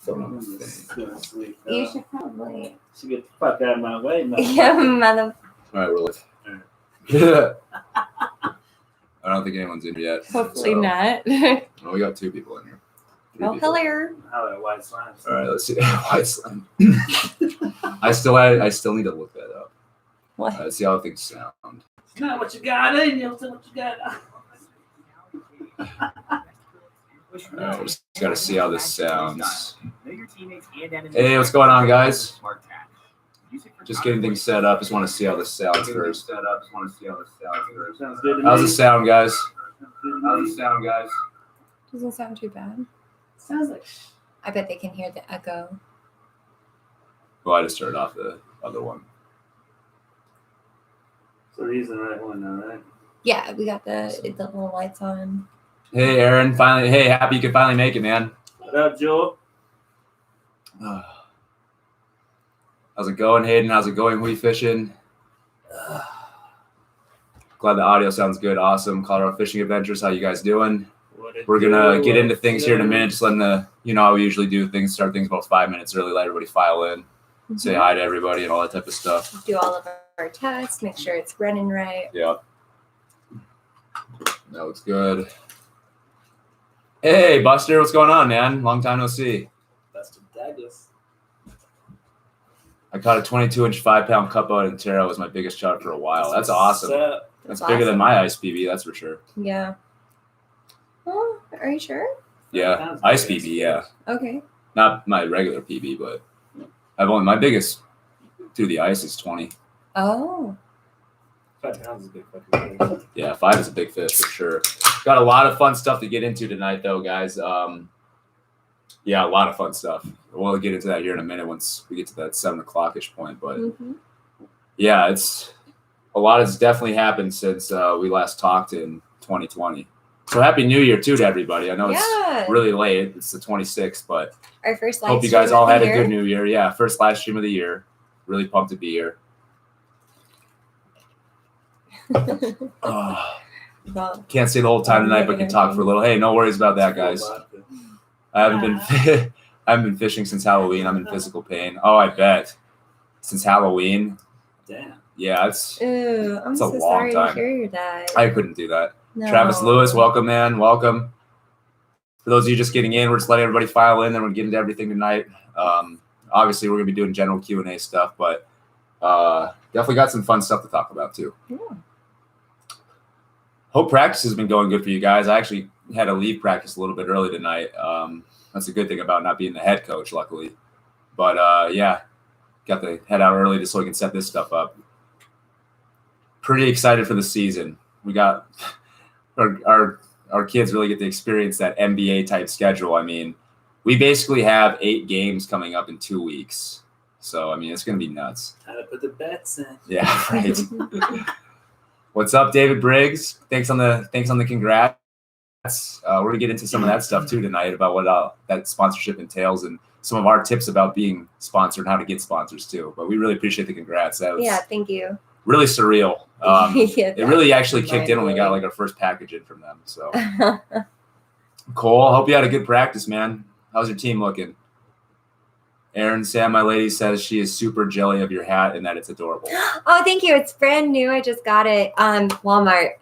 You should probably. Should get the fuck out of my way, man. Yeah, mother. All right, roll it. Yeah. I don't think anyone's in here yet. Hopefully not. Well, we got 2 people in here. 3 Oh, people. hello. I like white slime. All right, let's see. White slime. I still need to look that up. What? Let's see how things sound. It's not what you got in you. It's what you got. All right, just got to see how this sounds. Hey, what's going on, guys? Just getting things set up. Just want to see how this sounds first. Sounds good to How's me. it sound, guys? Doesn't sound too bad. Sounds like I bet they can hear the echo. Well, I just turned off the other one. So we're using the right one now, right? Yeah, we got the little lights on. Hey, Aaron. Finally. Hey, happy you could finally make it, man. What up, Joel? How's it going, Hayden? How's it going? Who you fishing? Glad the audio sounds good. Awesome. Colorado Fishing Adventures. How you guys doing? We're gonna get into things here in a minute. Just letting how we usually do things. Start things about 5 minutes early. Let everybody file in. Say hi to everybody and all that type of stuff. Do all of our tests. Make sure it's running right. Yeah. That looks good. Hey, Buster. What's going on, man? Long time no see. Buster Douglas. I caught a 22-inch 5-pound cutboat in Terra. Was my biggest shot for a while. That's awesome. That's bigger than my ice PB, that's for sure. Yeah. Oh, are you sure? Yeah, ice PB, yeah. Okay. Not my regular PB, but my biggest through the ice is 20. Oh. 5 pounds is a big fucking fish. Yeah, 5 is a big fish for sure. Got a lot of fun stuff to get into tonight, though, guys. Yeah, a lot of fun stuff. We'll get into that here in a minute once we get to that 7 o'clock-ish point. But yeah, it's a lot has definitely happened since we last talked in 2020. So happy New Year too to everybody. I know it's really late. It's the 26th, but our first live hope you guys all had a good New Year. Yeah, first live stream of the year. Really pumped to be here. Well, can't stay the whole time tonight, but can talk for a little. Hey, no worries about that, guys. I haven't been fishing since Halloween. I'm in physical pain. Oh, I bet. Since Halloween. Damn. Yeah, it's I'm it's so a long sorry time. to hear that. I couldn't do that. No. Travis Lewis, welcome, man. Welcome. For those of you just getting in, we're just letting everybody file in, then we're getting to everything tonight. Obviously, we're going to be doing general Q&A stuff, but definitely got some fun stuff to talk about, too. Yeah. Hope practice has been going good for you guys. I actually had to leave practice a little bit early tonight. That's a good thing about not being the head coach, luckily. But, yeah, got to head out early just so we can set this stuff up. Pretty excited for the season. We got our kids really get to experience that NBA-type schedule. I mean, we basically have 8 games coming up in 2 weeks. So, I mean, it's going to be nuts. Time to put the bets in. Yeah, right. What's up, David Briggs? Thanks on the congrats. We're going to get into some of that stuff, too, tonight about what that sponsorship entails and some of our tips about being sponsored and how to get sponsors, too. But we really appreciate the congrats. That was thank you. really surreal. It really actually kicked in when we got like our first package in from them. So Cole, hope you had a good practice, man. How's your team looking? Aaron, Sam, my lady, says she is super jelly of your hat and that it's adorable. Oh, thank you. It's brand new. I just got it on Walmart.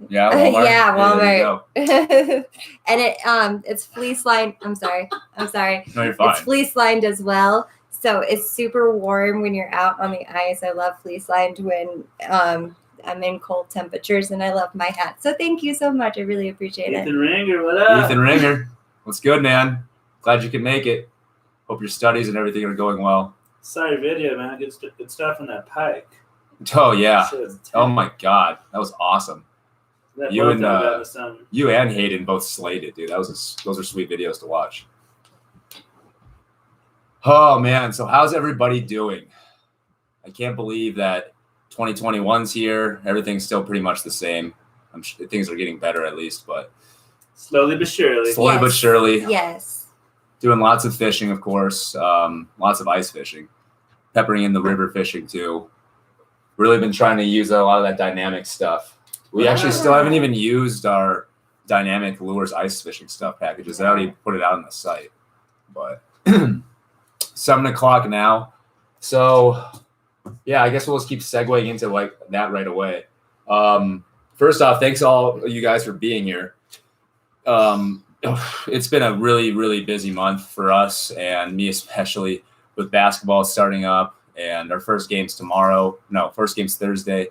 Yeah, Walmart. Yeah, Walmart. Yeah, and it's fleece lined. I'm sorry. No, you're fine. It's fleece lined as well. So it's super warm when you're out on the ice. I love fleece lined when I'm in cold temperatures, and I love my hat. So thank you so much. I really appreciate it. Ethan Ringer, what up? Ethan Ringer. What's good, man? Glad you could make it. Hope your studies and everything are going well. Saw your video, man. Good stuff on that pike. Oh, yeah. Oh, my God. That was awesome. You and Hayden both slayed it, dude. Those are sweet videos to watch. Oh, man. So how's everybody doing? I can't believe that 2021's here. Everything's still pretty much the same. I'm sure things are getting better at least, but slowly but surely. But surely. Yes. Doing lots of fishing, of course. Lots of ice fishing. Peppering in the river fishing, too. Really been trying to use a lot of that dynamic stuff. We actually still haven't even used our dynamic lures ice fishing stuff packages. I already put it out on the site, but 7 o'clock now. So yeah, I guess we'll just keep segueing into like that right away. First off, thanks all you guys for being here. It's been a really, really busy month for us and me especially, with basketball starting up and our first game's tomorrow. No, first game's Thursday.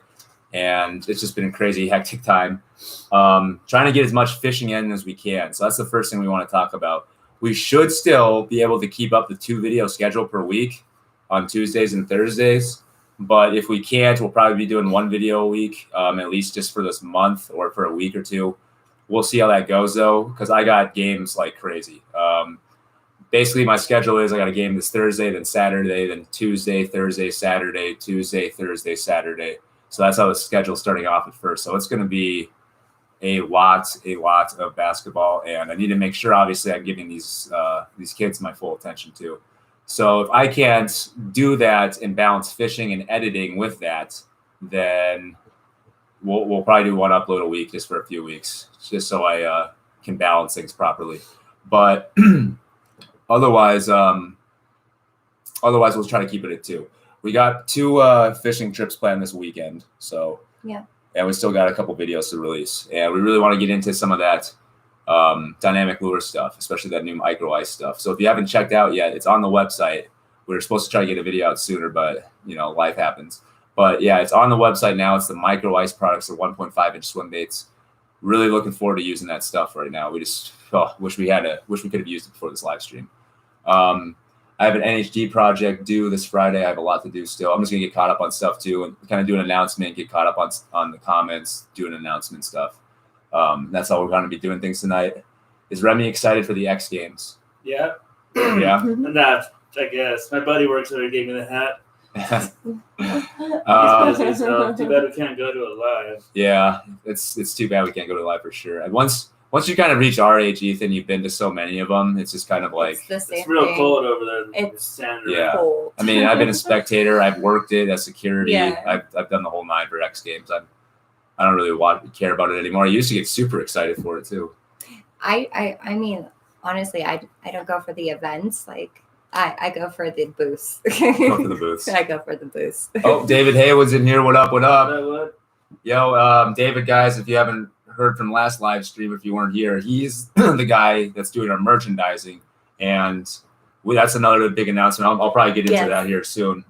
And it's just been a crazy, hectic time. Trying to get as much fishing in as we can. So that's the first thing we want to talk about. We should still be able to keep up the 2 video schedule per week on Tuesdays and Thursdays. But if we can't, we'll probably be doing 1 video a week, at least just for this month or for a week or 2. We'll see how that goes, though, because I got games like crazy. Basically, my schedule is I got a game this Thursday, then Saturday, then Tuesday, Thursday, Saturday, Tuesday, Thursday, Saturday. So that's how the schedule's starting off at first. So it's going to be a lot of basketball, and I need to make sure, obviously, I'm giving these kids my full attention too. So if I can't do that and balance fishing and editing with that, then we'll probably do 1 upload a week just for a few weeks, just so I can balance things properly. But otherwise we'll try to keep it at 2. We got 2 fishing trips planned this weekend, so yeah. And we still got a couple videos to release, and we really want to get into some of that dynamic lure stuff, especially that new micro ice stuff. So if you haven't checked out yet, it's on the website. We were supposed to try to get a video out sooner, but life happens. But yeah, it's on the website now. It's the micro ice products, the 1.5-inch swim baits. Really looking forward to using that stuff right now. We just wish we could have used it before this live stream. I have an NHD project due this Friday. I have a lot to do still. I'm just gonna get caught up on stuff too, and kind of do an announcement, get caught up on the comments, do an announcement stuff. That's how we're going to be doing things tonight. Is Remy excited for the X Games? Yeah. Yeah. I'm not, I guess. My buddy works there, gave me the hat. He's busy, so too bad we can't go to it live. Yeah, it's too bad we can't go to live for sure. And once you kind of reach our age, Ethan, you've been to so many of them. It's just kind of like it's real thing. cold over there. It's yeah. cold. I mean, I've been a spectator. I've worked it as security. Yeah. I've done the whole 9 for X Games. I don't really care about it anymore. I used to get super excited for it too. I mean, honestly, I don't go for the events. Like I go for the booths. Go for the booths. I go for the booths. Oh, David Haywood's in here. What up? What up? What? Yo, David, guys, if you haven't heard from last live stream, if you weren't here, he's the guy that's doing our merchandising, and that's another big announcement. I'll probably get into that here soon.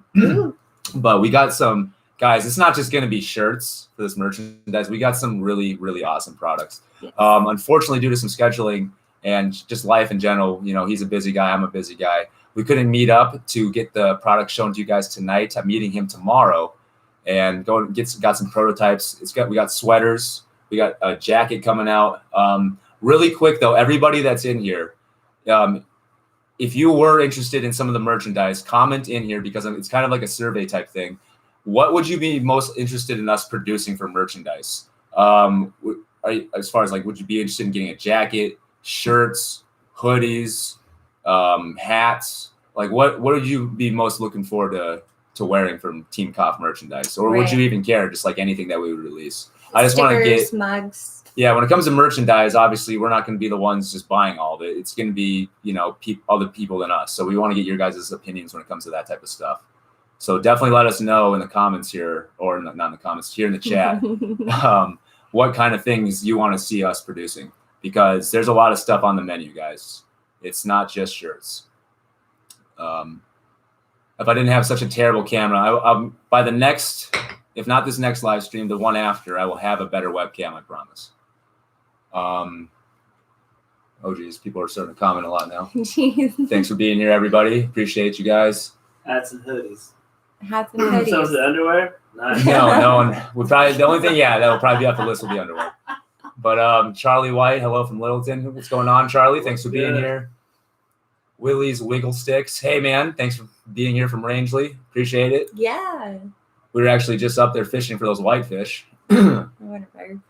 But we got some guys. It's not just going to be shirts for this merchandise. We got some really, really awesome products. Yes. Unfortunately, due to some scheduling and just life in general, he's a busy guy. I'm a busy guy. We couldn't meet up to get the product shown to you guys tonight. I'm meeting him tomorrow and got some prototypes. We got sweaters. We got a jacket coming out. Really quick though, everybody that's in here, if you were interested in some of the merchandise, comment in here, because it's kind of like a survey type thing. What would you be most interested in us producing for merchandise? As far as like, would you be interested in getting a jacket, shirts, hoodies, hats? Like what would you be most looking forward to wearing from Team CO.F.F merchandise? Or would you even care, just like anything that we would release? I just want to get mugs. Yeah, when it comes to merchandise, obviously we're not going to be the ones just buying all of it. It's going to be, other people than us. So we want to get your guys' opinions when it comes to that type of stuff. So definitely let us know in the comments here, or not in the comments, here in the chat, what kind of things you want to see us producing, because there's a lot of stuff on the menu, guys. It's not just shirts. If I didn't have such a terrible camera, by the next, if not this next live stream, the one after, I will have a better webcam, I promise. Oh geez, people are starting to comment a lot now. Jeez. Thanks for being here, everybody. Appreciate you guys. Hats and hoodies. Hats and hoodies. So is it underwear? Nice. No one would probably. The only thing, that will probably be off the list will be underwear. But Charlie White, hello from Littleton. What's going on, Charlie? Thanks for being here. Willie's Wiggle Sticks. Hey man, thanks for being here from Rangeley. Appreciate it. Yeah. We were actually just up there fishing for those whitefish.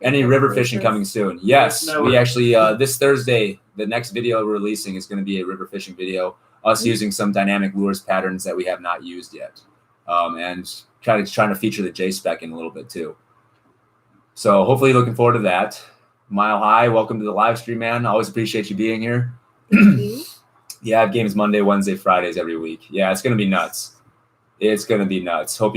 Any river fishing coming soon? Yes, we actually this Thursday, the next video we're releasing is going to be a river fishing video. Us using some dynamic lures patterns that we have not used yet, and kind of trying to feature the J-Spec in a little bit too. So hopefully looking forward to that. Mile High, welcome to the live stream, man. Always appreciate you being here. Thank you. Yeah, I have games Monday, Wednesday, Fridays every week. Yeah, it's gonna be nuts. It's gonna be nuts. Hope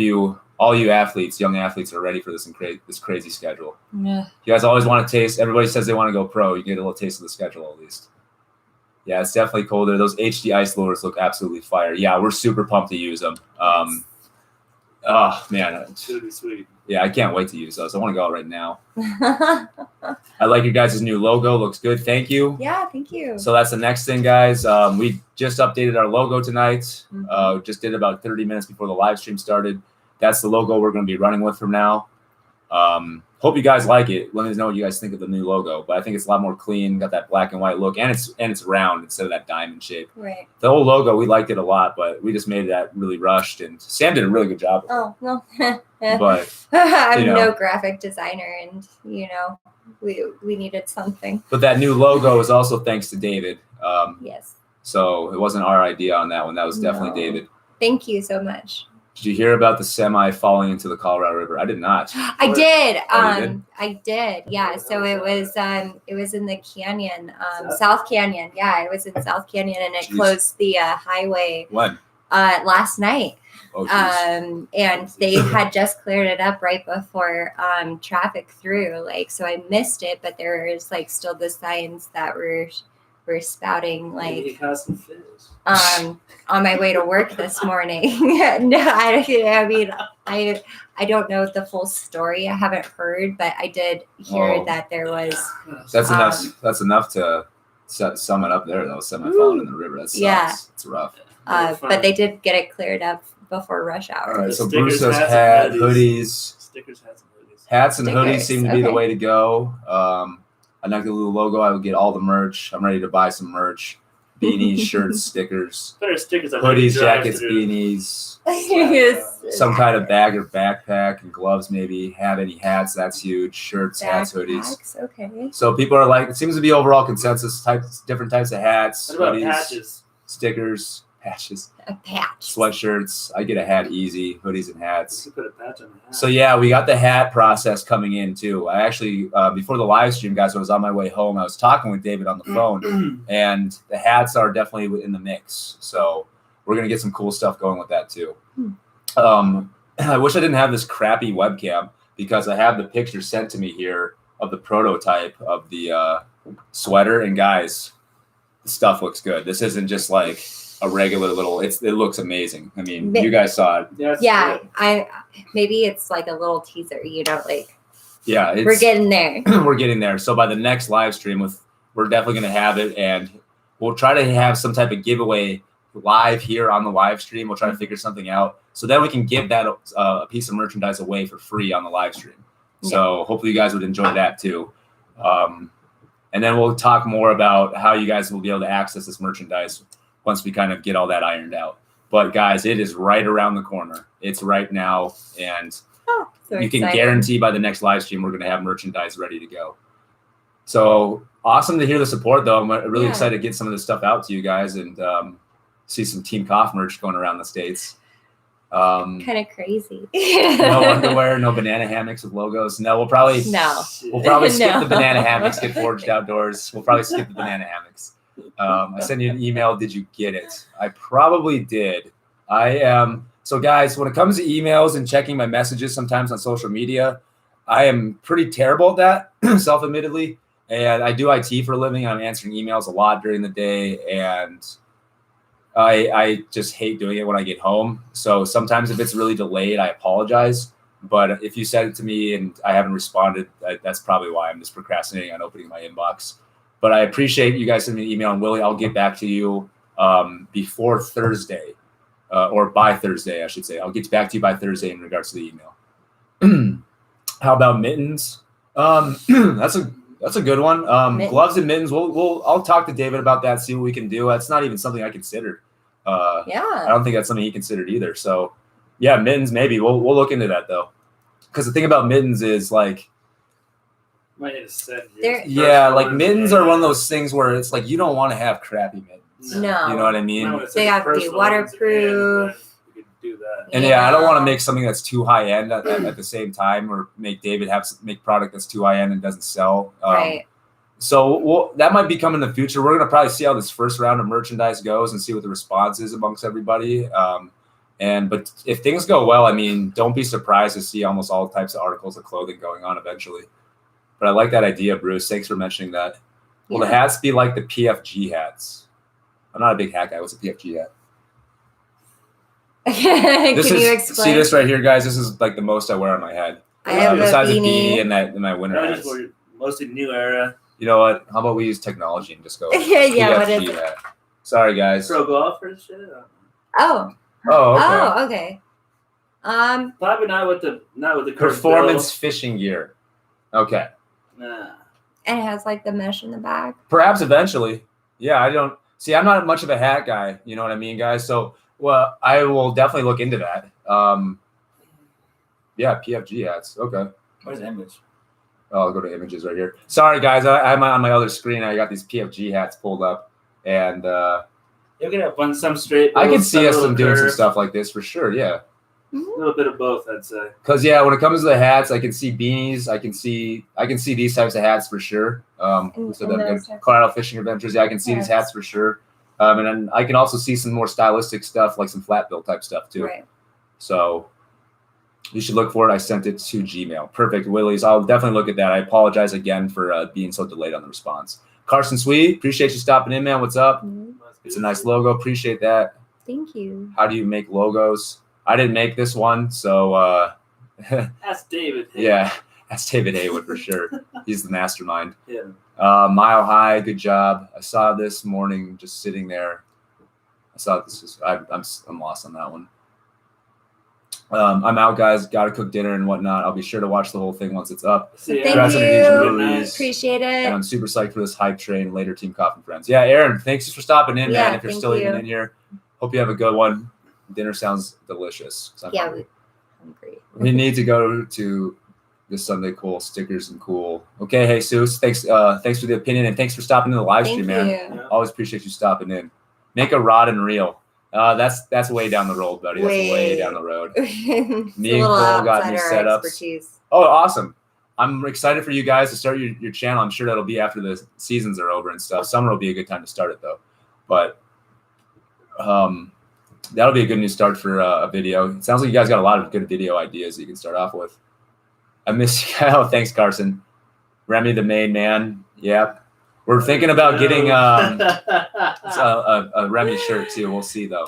all you athletes, young athletes, are ready for this this crazy schedule. Yeah. You guys always want to taste. Everybody says they want to go pro. You get a little taste of the schedule at least. Yeah, it's definitely colder. Those HD ice lures look absolutely fire. Yeah, we're super pumped to use them. Oh man, It's gonna be sweet. yeah, I can't wait to use those. I want to go out right now. I like your guys' new logo. Looks good. Thank you. Yeah, thank you. So that's the next thing, guys. We just updated our logo tonight. Just did about 30 minutes before the live stream started. That's the logo we're going to be running with from now. Hope you guys like it. Let me know what you guys think of the new logo. But I think it's a lot more clean. Got that black and white look, and it's round instead of that diamond shape. Right. The old logo, we liked it a lot, but we just made that really rushed. And Sam did a really good job. Oh no. But I'm know. no graphic designer, and we needed something. But that new logo is also thanks to David. Yes. So it wasn't our idea on that one. That was definitely David. Thank you so much. Did you hear about the semi falling into the Colorado River? I did not. I did. Oh, you did? I did. Yeah. So it was in the canyon, South Canyon. Yeah, it was in South Canyon, and it closed the highway When? last night. Oh, geez. And they had just cleared it up right before traffic through. Like, so I missed it, but there was like still the signs that were spouting like on my way to work this morning. No, I mean I don't know the full story. I haven't heard, but I did hear that there was. That's enough. That's enough to sum it up there, though. Semi falling in the river. That sucks. Yeah. It's rough. But they did get it cleared up before rush hour. All right. So Stickers, Bruce says hats, and hoodies. Stickers, hats, and hoodies. Hats and hoodies Stickers, seem to be the okay. way to go. I like the little logo. I would get all the merch. I'm ready to buy some merch. Beanies, shirts, stickers, Better stickers. hoodies, jackets, beanies, Yes. some kind of bag or backpack, and gloves maybe. Have any hats? That's huge. Shirts, hats, hoodies. Backpacks, okay. So people are like, it seems to be overall consensus. Different types of hats, What about hoodies, patches? stickers, patches, A patch. sweatshirts. I get a hat easy. Hoodies and You hats. could put a patch on the hat. So yeah, we got the hat process coming in too. I actually before the live stream, guys, when I was on my way home, I was talking with David on the phone, and the hats are definitely in the mix. So we're gonna get some cool stuff going with that too. I wish I didn't have this crappy webcam because I have the picture sent to me here of the prototype of the sweater, and guys, the stuff looks good. This isn't just like a regular little. It looks amazing. I mean, you guys saw it. Yeah, good. Maybe it's like a little teaser, like Yeah, we're getting there. We're getting there. So by the next live stream, we're definitely going to have it, and we'll try to have some type of giveaway live here on the live stream. We'll try to figure something out so that we can give that a piece of merchandise away for free on the live stream. So hopefully you guys would enjoy that too. And then we'll talk more about how you guys will be able to access this merchandise once we kind of get all that ironed out. But guys, it is right around the corner. It's right now, and So you can exciting. guarantee by the next live stream we're going to have merchandise ready to go. So awesome to hear the support, though. I'm really excited to get some of this stuff out to you guys and see some Team Cough merch going around the States. Kind of crazy. No underwear, no banana hammocks with logos. No, we'll probably skip the banana hammocks. Get forged outdoors. We'll probably skip the banana hammocks. I sent you an email. Did you get it? I probably did. I am. So guys, when it comes to emails and checking my messages sometimes on social media, I am pretty terrible at that, self-admittedly. And I do IT for a living. I'm answering emails a lot during the day, and I just hate doing it when I get home. So sometimes if it's really delayed, I apologize. But if you send it to me and I haven't responded, that's probably why I'm just procrastinating on opening my inbox. But I appreciate you guys sending me an email. And Willie, I'll get back to you before Thursday, or by Thursday, I should say. I'll get back to you by Thursday in regards to the email. How about mittens? That's a good one. Gloves and mittens. I'll talk to David about that. See what we can do. That's not even something I considered. I don't think that's something he considered either. So, yeah, mittens maybe. We'll look into that though, because the thing about mittens is like, might need to set like mittens are one of those things where it's like you don't want to have crappy mittens. No. You know what I mean? No, They have to be waterproof. You could do that. And I don't want to make something that's too high end at the same time, or make David make product that's too high end and doesn't sell. Right. So that might be coming in the future. We're going to probably see how this first round of merchandise goes and see what the response is amongst everybody. But if things go well, I mean, don't be surprised to see almost all types of articles of clothing going on eventually. But I like that idea, Bruce. Thanks for mentioning that. Will the hats be like the PFG hats? I'm not a big hat guy. What's a PFG hat? Can you explain? See this right here, guys? This is like the most I wear on my head. I have besides a a beanie. and my winter I hats. just wore mostly new era. You know what? How about we use technology and just go Yeah, what is PFG it? hat? Sorry, guys. Pro golfers shit. Oh. Oh, okay. Oh, okay. Probably not with the Performance fishing gear. Okay. Nah. And it has like the mesh in the back. Perhaps eventually. Yeah, I don't see. I'm not much of a hat guy. You know what I mean, guys? So, well, I will definitely look into that. Yeah, PFG hats. Okay. Where's the image? Oh, I'll go to images right here. Sorry, guys. I'm on my other screen. I got these PFG hats pulled up, and You'll get up on some straight. I can see us some doing some curve. stuff like this for sure. Yeah. A little bit of both, I'd say. Because when it comes to the hats, I can see beanies. I can see these types of hats for sure. Colorado Fishing Adventures. Yeah, I can see these hats for sure. And then I can also see some more stylistic stuff, like some flat bill type stuff too. Right. So you should look for it. I sent it to Gmail. Perfect, Willies. I'll definitely look at that. I apologize again for being so delayed on the response. Carson Sweet, appreciate you stopping in, man. What's up? It's a nice logo. Appreciate that. Thank you. How do you make logos? I didn't make this one, so That's David. yeah, that's David Haywood for sure. He's the mastermind. Yeah. Mile High, good job. I saw this morning just sitting there. I saw this. I'm lost on that one. I'm out, guys. Got to cook dinner and whatnot. I'll be sure to watch the whole thing once it's up. Thank Congrats on you. your engagement, Louise. Appreciate it. And I'm super psyched for this hype train later, Team Coffin Friends. Yeah, Aaron, thanks for stopping in, man. If you're still even in here, hope you have a good one. Dinner sounds delicious. I'm hungry. We need to go to this Sunday Cool stickers and cool. Okay, hey Jesus, thanks for the opinion and thanks for stopping in the live stream, man. You. Always appreciate you stopping in. Make a rod and reel. That's way down the road, buddy. That's way down the road. Me and Cole got new setups. Expertise. Oh, awesome. I'm excited for you guys to start your channel. I'm sure that'll be after the seasons are over and stuff. Summer will be a good time to start it though. But that'll be a good new start for a video. It sounds like you guys got a lot of good video ideas that you can start off with. I miss you. Oh, thanks, Carson. Remy, the main man. Yep. We're thinking about getting a Remy shirt too. We'll see though.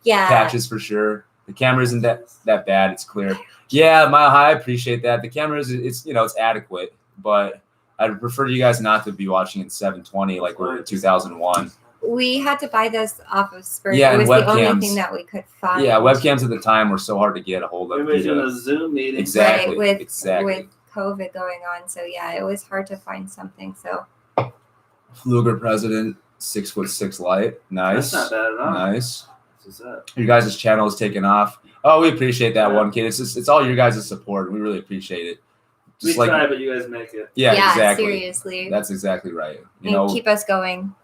Yeah. Patches for sure. The camera isn't that bad. It's clear. Yeah, Mile High. I appreciate that. The camera it's adequate, but I'd prefer you guys not to be watching in 720 like we're in 2001. We had to buy this off of Spur. Yeah, it was and the only webcams. thing that we could find. Yeah, webcams at the time were so hard to get a hold of. We were doing a Zoom meeting. Exactly. Right, with exactly. COVID going on. So yeah, it was hard to find something. So Fluger president, 6'6" light. Nice. That's not bad at all. Nice. What's up? Your guys' channel is taking off. Oh, we appreciate that one, kid. It's all your guys' support. We really appreciate it. We try, but you guys make it. Yeah, exactly. Seriously. That's exactly right. Keep us going.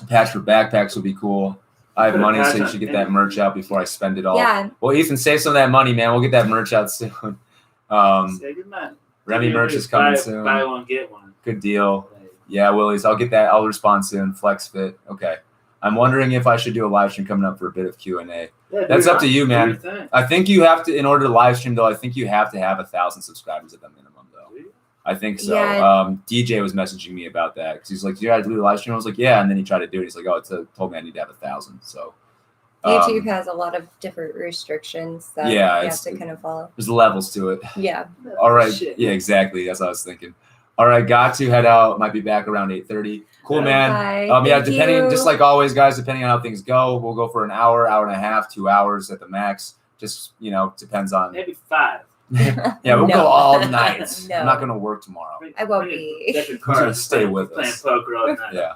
Patch for backpacks would be cool. I have money, so you should get that merch out before I spend it all. Yeah. Well, Ethan, save some of that money, man. We'll get that merch out soon. Say good night. Remy merch is coming soon. Buy one, get one. Good deal. Yeah, Willies, I'll get that. I'll respond soon. Flex fit. Okay. I'm wondering if I should do a live stream coming up for a bit of Q&A. Yeah, that's up to you, man. I think you have to, in order to live stream, though, I think you have to have 1,000 subscribers at the minimum, though. I think so. Yeah. DJ was messaging me about that because he's like, "You gotta do the live stream." I was like, "Yeah," and then he tried to do it. He's like, "Oh, it told me I need to have 1,000." So YouTube has a lot of different restrictions that you have to kind of follow. There's levels to it. Yeah. All right. Yeah, exactly. That's what I was thinking. All right, got to head out. Might be back around 8:30. Cool, man. Yeah, depending, just like always, guys. Depending on how things go, we'll go for an hour, hour and a half, 2 hours at the max. Just depends on. Maybe 5. Yeah, we'll go all night. No. I'm not gonna work tomorrow. I won't be. I'm gonna stay with us. Playing poker all night. Yeah.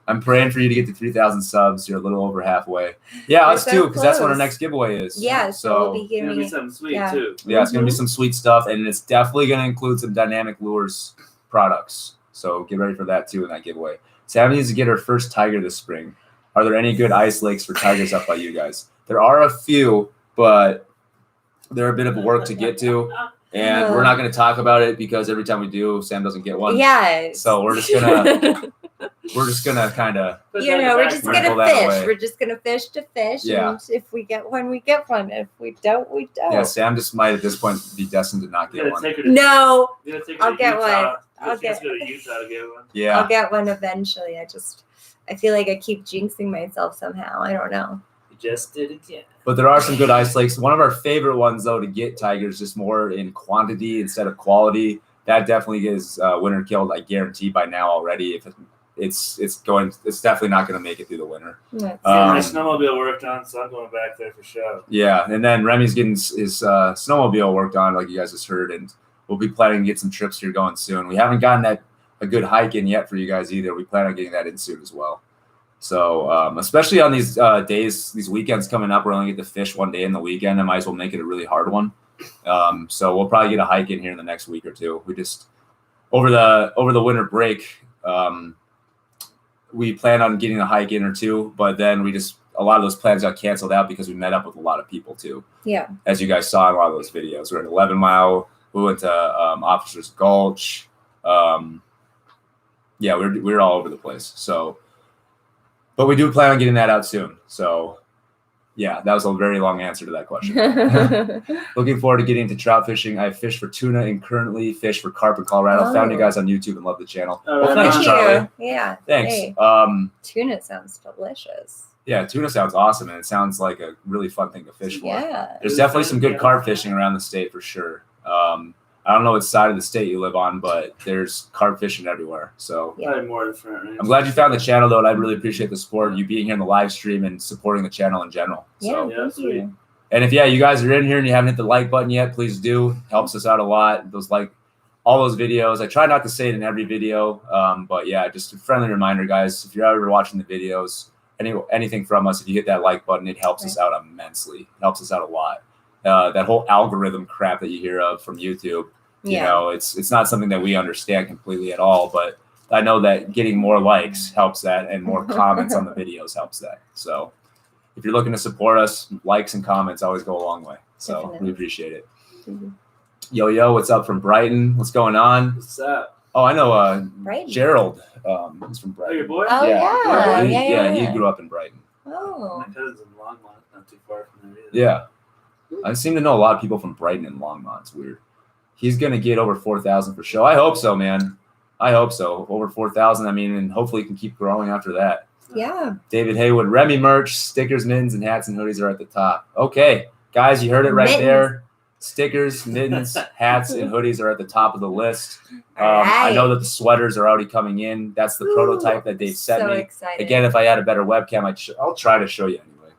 I'm praying for you to get to 3,000 subs. You're a little over halfway. Yeah, us too, because that's what our next giveaway is. Yeah, so we'll be giving it's gonna be something sweet too. Yeah, it's gonna be some sweet stuff, and it's definitely gonna include some dynamic lures products. So get ready for that too in that giveaway. Savvy needs to get her first tiger this spring. Are there any good ice lakes for tigers up by you guys? There are a few, but they're a bit of work to get to. And we're not going to talk about it because every time we do, Sam doesn't get one. Yeah. So we're just gonna kind of, we're just gonna Wrinkle that fish. away. We're just gonna fish to fish. Yeah. And if we get one, we get one. If we don't, we don't. yeah. Sam just might at this point be destined to not get one. No, I'll I'll get one. I'll I'll get. get- Go to Utah to get one. Yeah. I'll get one eventually. I feel like I keep jinxing myself somehow. I don't know. You just did it again. But there are some good ice lakes. One of our favorite ones, though, to get tigers just more in quantity instead of quality. That definitely is winter killed. I guarantee by now already. If it's definitely not going to make it through the winter. My snowmobile worked on, so I'm going back there for sure. Yeah, and then Remy's getting his snowmobile worked on, like you guys just heard, and we'll be planning to get some trips here going soon. We haven't gotten a good hike in yet for you guys either. We plan on getting that in soon as well. So especially on these days, these weekends coming up, we're only get to fish one day in the weekend. I might as well make it a really hard one. So we'll probably get a hike in here in the next week or two. We just over the winter break, we plan on getting a hike in or two, but then a lot of those plans got canceled out because we met up with a lot of people too. Yeah. As you guys saw in a lot of those videos, we're at 11 Mile. We went to Officers Gulch. Yeah, we're all over the place. So, but we do plan on getting that out soon. So, yeah, that was a very long answer to that question. Looking forward to getting into trout fishing. I fish for tuna and currently fish for carp in Colorado. Found you guys on YouTube and love the channel. Oh, thanks, thank Charlie. you. Yeah. Thanks. Hey. Tuna Sounds delicious. Yeah, tuna sounds awesome, and it sounds like a really fun thing to fish for. Yeah. There's definitely some good carp fishing around the state for sure. I don't know what side of the state you live on, but there's carp fishing everywhere. So Probably more in front range. I'm glad you found the channel, though, and I really appreciate the support, you being here in the live stream and supporting the channel in general. So, Yeah, sweet. and if you guys are in here and you haven't hit the like button yet, please do. Helps us out a lot. All those videos. I try not to say it in every video, but yeah, just a friendly reminder, guys. If you're ever watching the videos, anything from us, if you hit that like button, it helps us out immensely. It helps us out a lot. That whole algorithm crap that you hear of from YouTube, you know, it's not something that we understand completely at all, but I know that getting more likes helps that, and more comments on the videos helps that. So if you're looking to support us, likes and comments always go a long way. So Definitely. we appreciate it. Yo, what's up from Brighton? What's going on? What's up? Oh, I know Right. Gerald. He's from Oh, Brighton. your boy? Oh, yeah. He grew up in Brighton. Oh. My cousin's in Longmont, not too far from there either. Yeah. I seem to know a lot of people from Brighton and Longmont. It's weird. He's going to get over 4,000 for show. I hope so, man. I hope so. Over 4,000. I mean, and hopefully he can keep growing after that. Yeah. David Haywood, Remy merch, stickers, mittens, and hats and hoodies are at the top. Okay, guys, you heard it right there. Stickers, mittens, hats, and hoodies are at the top of the list. I know that the sweaters are already coming in. That's the prototype that Dave sent so me. Excited. Again, if I had a better webcam, I'll try to show you anyway.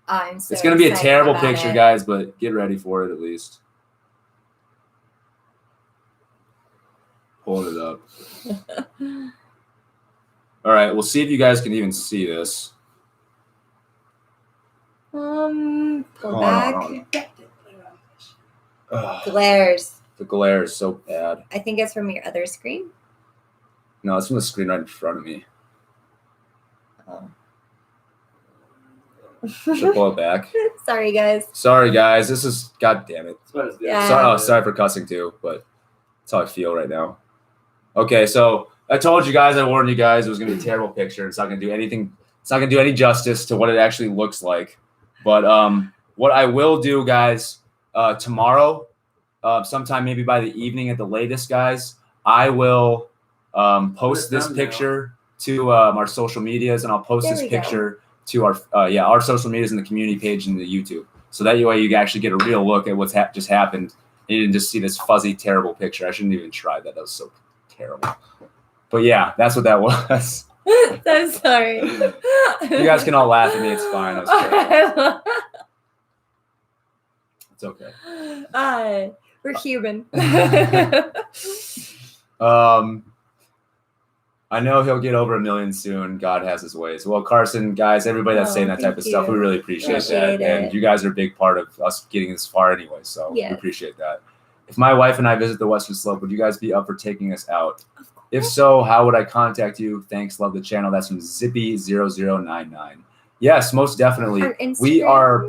I'm so It's going to be a excited terrible about picture, it. guys, but get ready for it at least. Pulling it up. All right, we'll see if you guys can even see this. Pull Hold back. on. Ugh, Glares. the glare is so bad. I think it's from your other screen. No, it's from the screen right in front of me. Oh. Should I pull it back? Sorry, guys. Sorry, guys. This is, God damn it. That's about as good. Yeah. Sorry for cussing too, but that's how I feel right now. Okay, so I told you guys, I warned you guys, it was going to be a terrible picture. It's not going to do anything. It's not going to do any justice to what it actually looks like. But what I will do, guys, tomorrow, sometime maybe by the evening at the latest, guys, I will post this picture to our social medias, and I'll post There this we go. picture to our social medias and the community page and the YouTube. So that way you can actually get a real look at what's just happened. And you didn't just see this fuzzy, terrible picture. I shouldn't even try that. That was so terrible. But yeah, that's what that was. I'm sorry. You guys can all laugh at me. It's fine. That was terrible. It's okay. We're human. I know he'll get over 1 million soon. God has his ways. Well, Carson, guys, everybody that's saying that type of stuff, we really appreciate that. Appreciate And it. you guys are a big part of us getting this far anyway, so Yes. we appreciate that. If my wife and I visit the Western Slope, would you guys be up for taking us out? If so, how would I contact you? Thanks, love the channel. That's from Zippy0099. Yes, most definitely. On Instagram? We are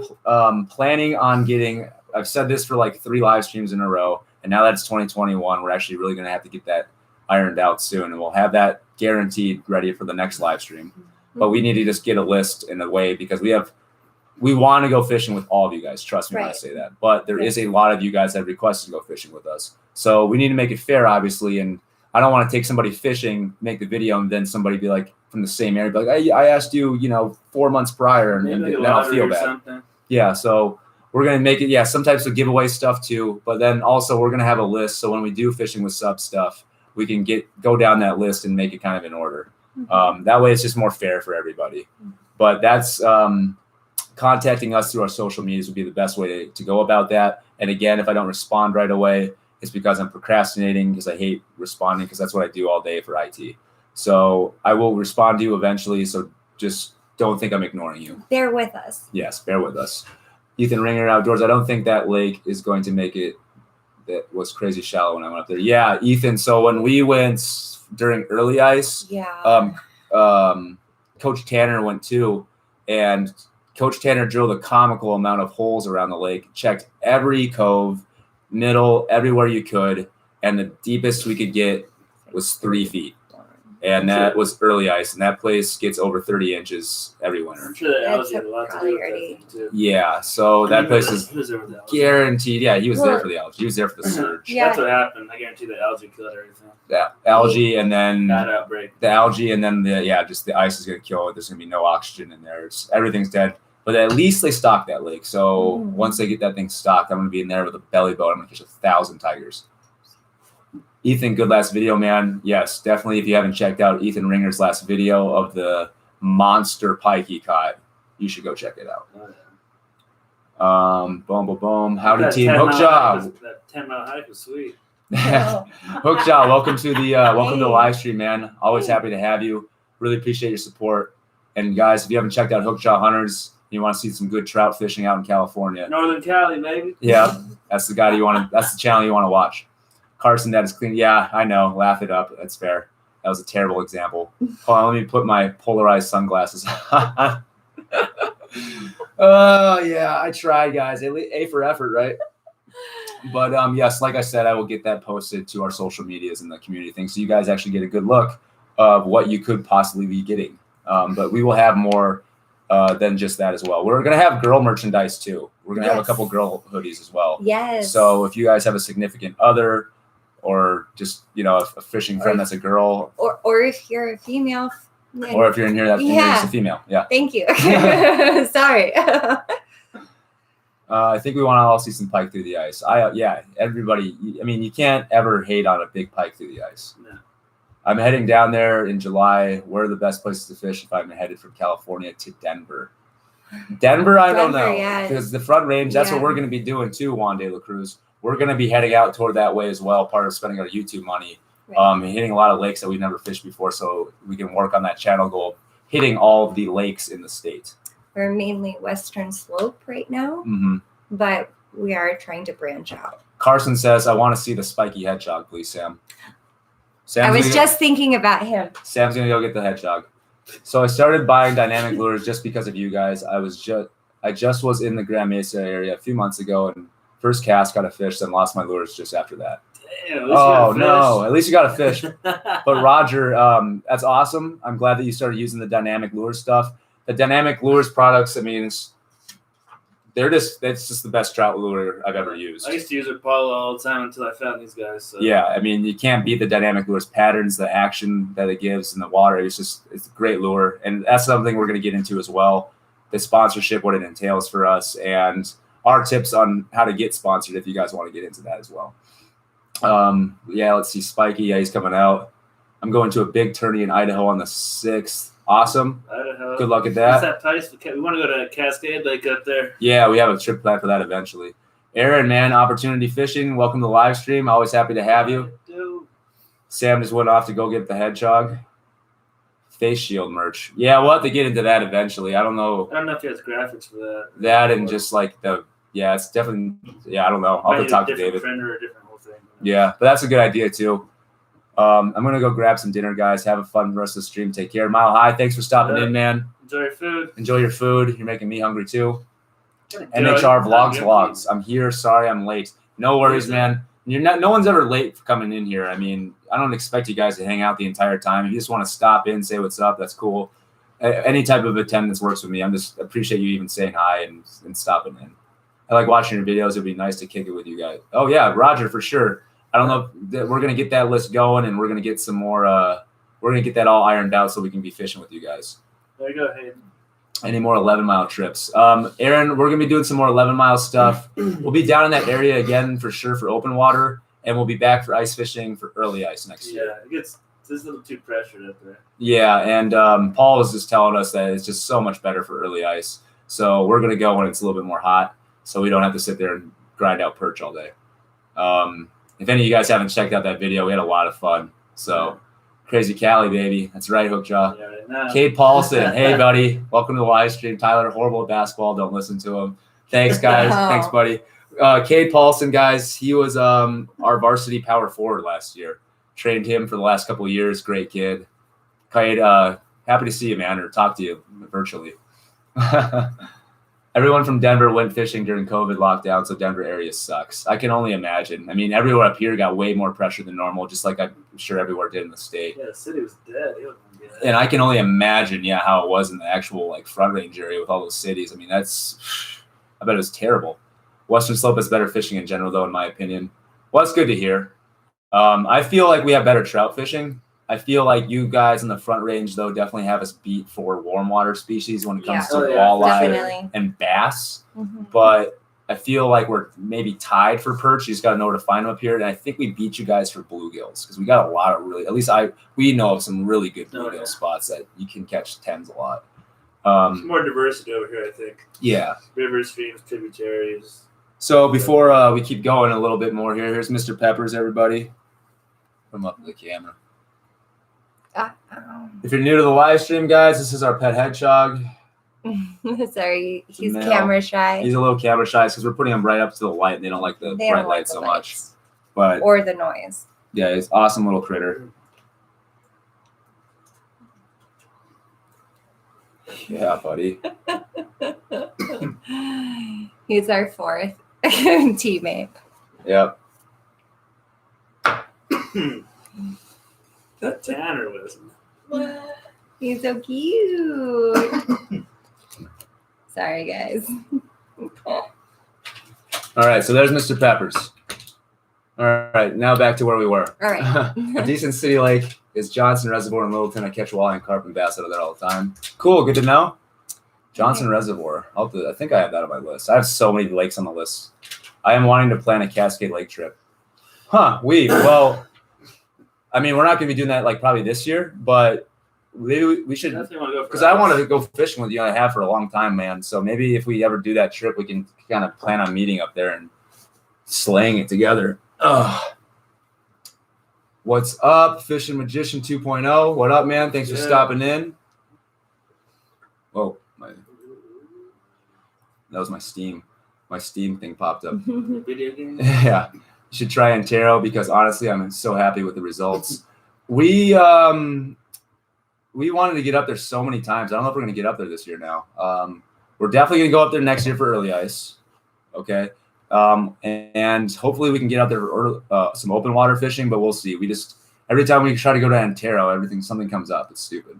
planning on getting, I've said this for like 3 live streams in a row. And now that it's 2021, we're actually really going to have to get that ironed out soon, and we'll have that guaranteed ready for the next live stream. But we need to just get a list in a way, because we want to go fishing with all of you guys. Trust me when I say that. But there is a lot of you guys that have requested to go fishing with us. So we need to make it fair, obviously. And I don't want to take somebody fishing, make the video, and then somebody be like from the same area, be like, hey, I asked you, 4 months prior, and then I'll feel bad. Something. Yeah. So we're going to make it, some types of giveaway stuff too. But then also we're going to have a list. So when we do fishing with sub stuff, we can go down that list and make it kind of in order. That way it's just more fair for everybody. But that's contacting us through our social medias would be the best way to go about that. And again, if I don't respond right away, it's because I'm procrastinating, because I hate responding, because that's what I do all day for IT. So I will respond to you eventually. So just don't think I'm ignoring you. Bear with us. Yes, bear with us. Ethan Ringer Outdoors. I don't think that lake is going to make it. That was crazy shallow when I went up there. Yeah, Ethan. So when we went during early ice, Coach Tanner went too, and Coach Tanner drilled a comical amount of holes around the lake, checked every cove, middle, everywhere you could, and the deepest we could get was 3 feet. And that was early ice, and that place gets over 30 inches every winter. I'm sure that algae had a lot to do with that too. Yeah, so that place is guaranteed. Yeah, he was there for the algae. He was there for the surge. Yeah. That's what happened. I guarantee the algae killed everything. Yeah, algae, and then that outbreak. The algae, and then just the ice is going to kill it. There's going to be no oxygen in there. Everything's dead. But at least they stocked that lake. So once they get that thing stocked, I'm going to be in there with a belly boat. I'm going to catch 1,000 tigers. Ethan, good last video, man. Yes, definitely. If you haven't checked out Ethan Ringer's last video of the monster pike he caught, you should go check it out. Boom, boom, boom. Howdy, team. Hook job. That 10-mile hike was sweet. Hook job. Welcome to the live stream, man. Always happy to have you. Really appreciate your support. And guys, if you haven't checked out Hookjaw Hunters, you want to see some good trout fishing out in California. Northern Cali, baby. Yeah, that's the guy that's the channel you want to watch. Carson, that is clean. Yeah, I know. Laugh it up. That's fair. That was a terrible example. Hold on, let me put my polarized sunglasses on. Oh, yeah, I tried, guys. A for effort, right? But yes, like I said, I will get that posted to our social medias and the community thing, so you guys actually get a good look of what you could possibly be getting. But we will have more than just that as well. We're going to have girl merchandise too. We're going to have a couple girl hoodies as well. Yes. So if you guys have a significant other, or just a fishing friend that's a girl, or if you're a female, or if you're in here that's a female, Thank you. Sorry. I think we want to all see some pike through the ice. Everybody. I mean, you can't ever hate on a big pike through the ice. No. I'm heading down there in July. Where are the best places to fish if I'm headed from California to Denver? Denver, I don't know, because the Front Range. That's what we're going to be doing too, Juan de la Cruz. We're going to be heading out toward that way as well, part of spending our YouTube money, hitting a lot of lakes that we've never fished before, so we can work on that channel goal, hitting all of the lakes in the state. We're mainly Western Slope right now, but we are trying to branch out. Carson says, I want to see the spiky hedgehog, please, Sam. I was just thinking about him. Sam's going to go get the hedgehog. So I started buying dynamic lures just because of you guys. I just was in the Grand Mesa area a few months ago, and first cast got a fish, then lost my lures just after that. Damn, no, at least you got a fish. But Roger, that's awesome. I'm glad that you started using the dynamic lures stuff. The dynamic lures products, I mean, it's just the best trout lure I've ever used. I used to use Apollo all the time until I found these guys. So. Yeah, I mean, you can't beat the dynamic lures patterns, the action that it gives in the water. It's a great lure. And that's something we're going to get into as well. The sponsorship, what it entails for us, and our tips on how to get sponsored if you guys want to get into that as well. Let's see. Spiky, he's coming out. I'm going to a big tourney in Idaho on the 6th. Awesome. Idaho. Good luck at that. What's that place? We want to go to Cascade Lake up there. Yeah, we have a trip planned for that eventually. Aaron, man, Opportunity Fishing, welcome to the live stream. Always happy to have you. Dude. Sam just went off to go get the hedgehog. Face shield merch. Yeah, we'll have to get into that eventually. I don't know. I don't know if he has graphics for that. That and just like it's definitely, I don't know. I'll have to talk to David. Or a different whole thing. Yeah, but that's a good idea too. I'm going to go grab some dinner, guys. Have a fun rest of the stream. Take care. Mile High, thanks for stopping in, man. Enjoy your food. Enjoy your food. You're making me hungry too. NHR Vlogs. I'm here. Sorry I'm late. No worries, man. No one's ever late for coming in here. I mean, I don't expect you guys to hang out the entire time. If you just want to stop in, say what's up, that's cool. Any type of attendance works with me. I'm just appreciate you even saying hi and stopping in. I like watching your videos. It'd be nice to kick it with you guys. Oh yeah, Roger, for sure. I don't know if we're gonna get that list going, and we're gonna get some more. We're gonna get that all ironed out so we can be fishing with you guys. There you go, Hayden. Any more 11-mile trips? Aaron, we're gonna be doing some more 11-mile stuff. We'll be down in that area again for sure for open water, and we'll be back for ice fishing for early ice next year. Yeah, it's a little too pressured up there. Yeah, and Paul was just telling us that it's just so much better for early ice. So we're gonna go when it's a little bit more hot, so we don't have to sit there and grind out perch all day. If any of you guys haven't checked out that video, we had a lot of fun. So. Crazy Cali, baby. That's right, Hookjaw. Yeah, right now. Kate Paulson. Hey, buddy. Welcome to the live stream. Tyler, horrible at basketball. Don't listen to him. Thanks, guys. Oh. Thanks, buddy. Kate Paulson, guys. He was our varsity power forward last year. Trained him for the last couple of years. Great kid. Kate, happy to see you, man, or talk to you virtually. Everyone from Denver went fishing during COVID lockdown, so Denver area sucks. I can only imagine. I mean, everywhere up here got way more pressure than normal, just like I'm sure everywhere did in the state. Yeah, the city was dead. And I can only imagine, how it was in the actual Front Range area with all those cities. I mean, I bet it was terrible. Western Slope is better fishing in general, though, in my opinion. Well, that's good to hear. I feel like we have better trout fishing. I feel like you guys in the Front Range, though, definitely have us beat for warm water species when it comes to walleye and bass. Mm-hmm. But I feel like we're maybe tied for perch. You just got to know where to find them up here. And I think we beat you guys for bluegills because we got a lot of really, at least we know of some really good bluegill spots that you can catch tens a lot. There's more diversity over here, I think. Yeah. Rivers, streams, tributaries. So before we keep going a little bit more here, here's Mr. Peppers, everybody. Put him up to the camera. If you're new to the live stream, guys, this is our pet hedgehog. Sorry, he's camera shy. He's a little camera shy because we're putting him right up to the light, and they don't like the bright light so much. But or the noise. Yeah, he's an awesome little critter. Yeah, buddy. He's our fourth teammate. Yep. That Tanner was. He's so cute. Sorry, guys. All right, so there's Mr. Peppers. All right, now back to where we were. All right. A decent city lake is Johnson Reservoir in Littleton. I catch walleye and carp and bass out of there all the time. Cool, good to know. Johnson Reservoir. I think I have that on my list. I have so many lakes on the list. I am wanting to plan a Cascade Lake trip. Well, I mean, we're not going to be doing that probably this year, but we should, because I want to go fishing with you, and I have for a long time, man. So maybe if we ever do that trip, we can kind of plan on meeting up there and slaying it together. What's up, Fishing Magician 2.0? What up, man? Thanks for stopping in. Whoa, that was my Steam. My Steam thing popped up. Video game? Yeah. You should try Antero because honestly, I'm so happy with the results. We wanted to get up there so many times. I don't know if we're going to get up there this year now. We're definitely going to go up there next year for early ice. Okay. And hopefully we can get out there for some open water fishing, but we'll see. Every time we try to go to Antero, something comes up. It's stupid.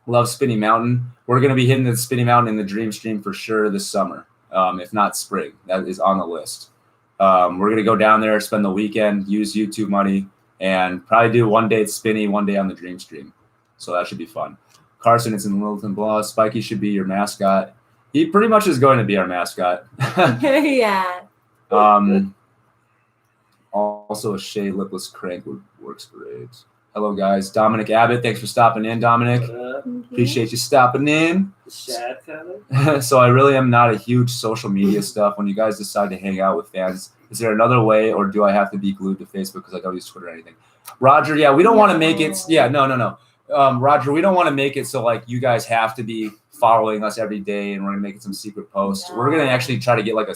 Love Spinny Mountain. We're going to be hitting the Spinny Mountain in the Dream Stream for sure this summer, if not spring. That is on the list. We're going to go down there, spend the weekend, use YouTube money, and probably do one day at Spinny, one day on the Dream Stream. So that should be fun. Carson is in Littleton Blah. Spiky should be your mascot. He pretty much is going to be our mascot. Yeah. Also, a Shea Lipless Crank works great. Hello, guys. Dominic Abbott, thanks for stopping in, Dominic. Appreciate you stopping in. Shad color. So I really am not a huge social media stuff. When you guys decide to hang out with fans, is there another way, or do I have to be glued to Facebook because I don't use Twitter or anything? Roger, yeah, we don't want to make it. Yeah, no. Roger, we don't want to make it so you guys have to be following us every day, and we're gonna make it some secret post. No. We're gonna actually try to get a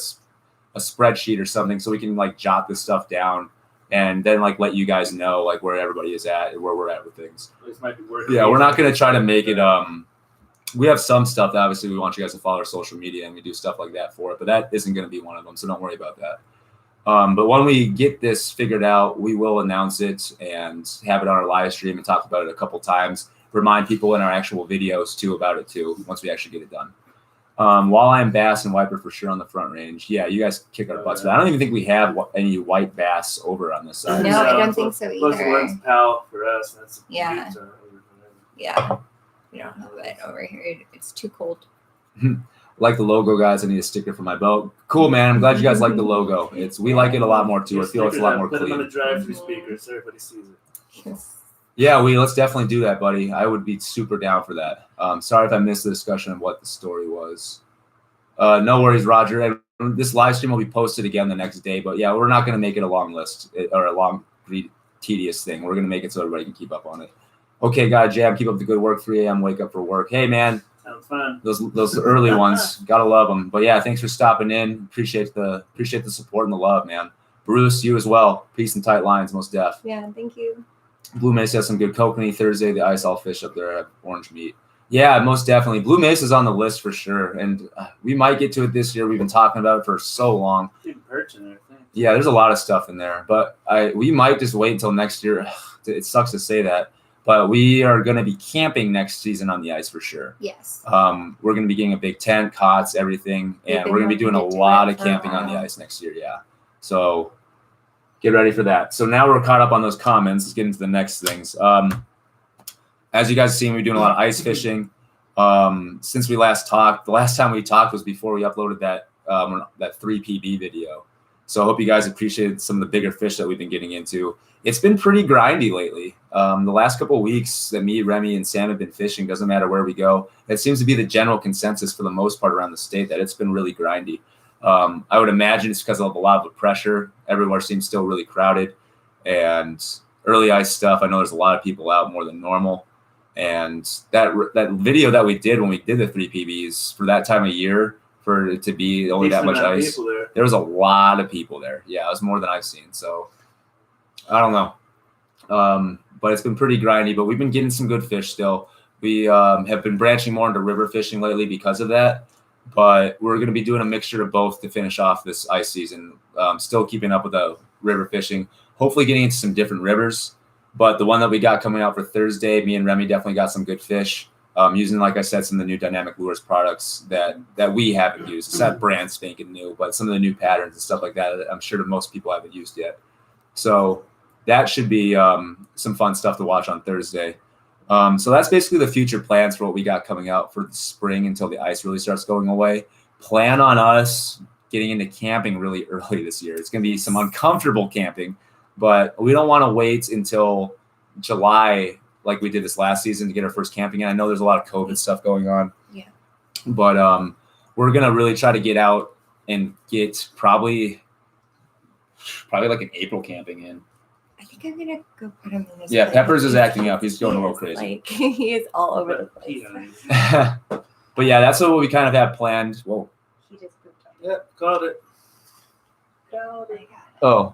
spreadsheet or something so we can jot this stuff down. And then let you guys know where everybody is at and where we're at with things. This might be working. Yeah, we're not gonna try to make it. We have some stuff that obviously we want you guys to follow our social media, and we do stuff like that for it. But that isn't gonna be one of them, so don't worry about that. But when we get this figured out, we will announce it and have it on our live stream and talk about it a couple times. Remind people in our actual videos too about it too, once we actually get it done. Walleye, bass, and wiper for sure on the front range. Yeah, you guys kick our butts. But I don't even think we have any white bass over on this side. No, I don't think so either. One's pal for us. That's Yeah. Yeah. We don't have it over here. It's too cold. Like the logo, guys. I need a sticker for my boat. Cool, man. I'm glad you guys like the logo. We like it a lot more too. I feel it's a lot more clean. Put them on the drive-through speaker so everybody sees it. Yes. Yeah, let's definitely do that, buddy. I would be super down for that. Sorry if I missed the discussion of what the story was. No worries, Roger. This live stream will be posted again the next day. But yeah, we're not going to make it a long list or a long, tedious thing. We're going to make it so everybody can keep up on it. Okay, guys, Jam, keep up the good work. 3 a.m. wake up for work. Hey, man. Sounds fun. Those early ones, gotta love them. But yeah, thanks for stopping in. Appreciate the support and the love, man. Bruce, you as well. Peace and tight lines, most def. Yeah, thank you. Blue Mesa has some good kokanee. Thursday, the ice all fish up there have orange meat. Yeah, most definitely. Blue Mesa's on the list for sure, and we might get to it this year. We've been talking about it for so long. Perch in there, yeah, there's a lot of stuff in there, but we might just wait until next year. It sucks to say that. But we are going to be camping next season on the ice for sure. Yes. We're going to be getting a big tent, cots, everything. And we're going to be doing a lot of camping on the ice next year. Yeah. So get ready for that. So now we're caught up on those comments. Let's get into the next things. As you guys have seen, we're doing a lot of ice fishing. Since we last talked, the last time we talked was before we uploaded that 3PB video. So I hope you guys appreciated some of the bigger fish that we've been getting into. It's been pretty grindy lately. The last couple of weeks that me, Remy, and Sam have been fishing, doesn't matter where we go. It seems to be the general consensus for the most part around the state that it's been really grindy. I would imagine it's because of a lot of the pressure. Everywhere seems still really crowded. And early ice stuff, I know there's a lot of people out more than normal. And that video that we did when we did the 3PBs for that time of year, for it to be only that much ice, there was a lot of people there. Yeah, it was more than I've seen. So I don't know. But it's been pretty grindy, but we've been getting some good fish still. We have been branching more into river fishing lately because of that. But we're going to be doing a mixture of both to finish off this ice season. Still keeping up with the river fishing, hopefully getting into some different rivers. But the one that we got coming out for Thursday, me and Remy definitely got some good fish. Using, like I said, some of the new Dynamic Lures products that we haven't used. It's not brand spanking new, but some of the new patterns and stuff like that I'm sure that most people haven't used yet. So that should be some fun stuff to watch on Thursday. So that's basically the future plans for what we got coming out for the spring until the ice really starts going away. Plan on us getting into camping really early this year. It's going to be some uncomfortable camping, but we don't want to wait until July like we did this last season to get our first camping in. I know there's a lot of COVID stuff going on. Yeah. But we're going to really try to get out and get probably like an April camping in. I think I'm gonna go put him in his. Yeah, Peppers is acting up. He's going a little crazy. Like he is all over the place. But yeah, that's what we kind of have planned. Whoa. He just pooped on Yep, caught it. Oh.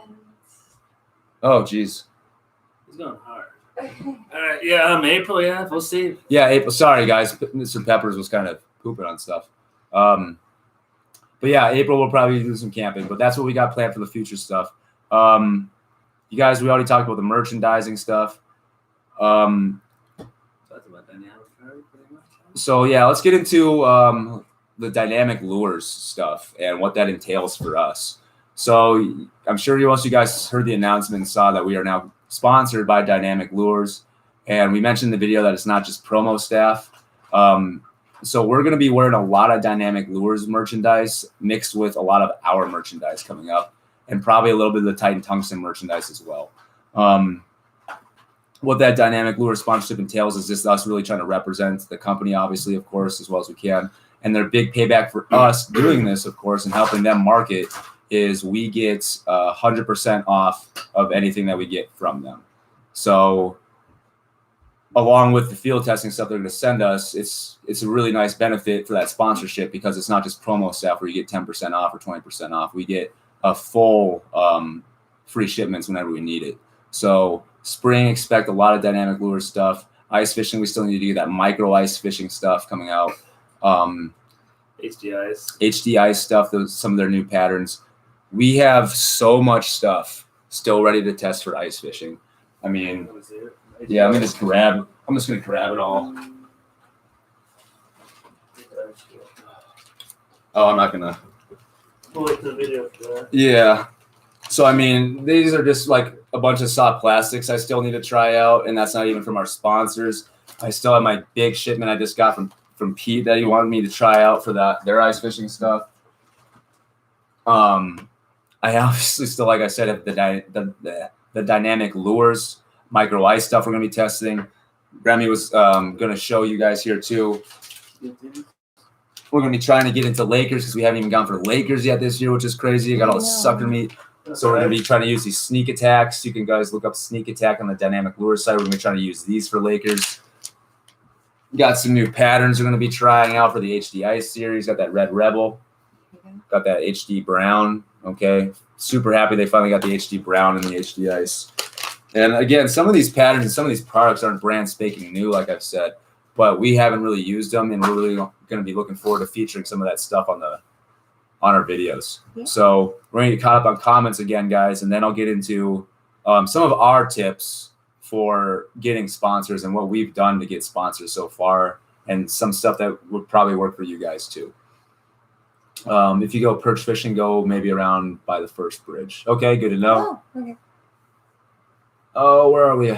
And Oh, geez. He's going hard. All right, yeah, April, yeah, we'll see. Yeah, April. Sorry, guys. Mr. Peppers was kind of pooping on stuff. But yeah, April we'll probably do some camping. But that's what we got planned for the future stuff. You guys, we already talked about the merchandising stuff. So yeah, let's get into the Dynamic Lures stuff and what that entails for us. So I'm sure most of you guys heard the announcement and saw that we are now sponsored by Dynamic Lures. And we mentioned in the video that it's not just promo staff. So we're going to be wearing a lot of Dynamic Lures merchandise mixed with a lot of our merchandise coming up, and probably a little bit of the Titan Tungsten merchandise as well. What that Dynamic Lure sponsorship entails is just us really trying to represent the company, obviously, of course, as well as we can. And their big payback for us doing this, of course, and helping them market is we get 100% off of anything that we get from them. So along with the field testing stuff they're going to send us, it's a really nice benefit for that sponsorship because it's not just promo stuff where you get 10% off or 20% off. We get a full free shipments whenever we need it. So spring, expect a lot of Dynamic Lure stuff. Ice fishing, we still need to do that micro ice fishing stuff coming out. HDI stuff, some of their new patterns. We have so much stuff still ready to test for ice fishing. I mean, yeah, I'm just gonna grab it all. Oh, I'm not gonna. We'll wait the video for that. Yeah. So, I mean, these are just like a bunch of soft plastics I still need to try out, and that's not even from our sponsors. I still have my big shipment I just got from Pete that he wanted me to try out for their ice fishing stuff. I obviously still, like I said, have the dynamic lures, micro ice stuff we're going to be testing. Remy was going to show you guys here too. We're going to be trying to get into Lakers because we haven't even gone for Lakers yet this year, which is crazy. I got all the sucker meat. So we're going to be trying to use these sneak attacks. You can guys look up sneak attack on the dynamic lure site. We're going to be trying to use these for Lakers. Got some new patterns we're going to be trying out for the HDI series. Got that Red Rebel. Got that HD Brown. Okay. Super happy they finally got the HD Brown and the HD Ice. And again, some of these patterns and some of these products aren't brand spanking new, like I've said, but we haven't really used them, and we're really going to be looking forward to featuring some of that stuff on our videos. Yeah. So we're going to get caught up on comments again, guys, and then I'll get into some of our tips for getting sponsors and what we've done to get sponsors so far, and some stuff that would probably work for you guys too. If you go perch fishing, go maybe around by the first bridge. Okay, good to know. Oh, okay. Oh, where are we?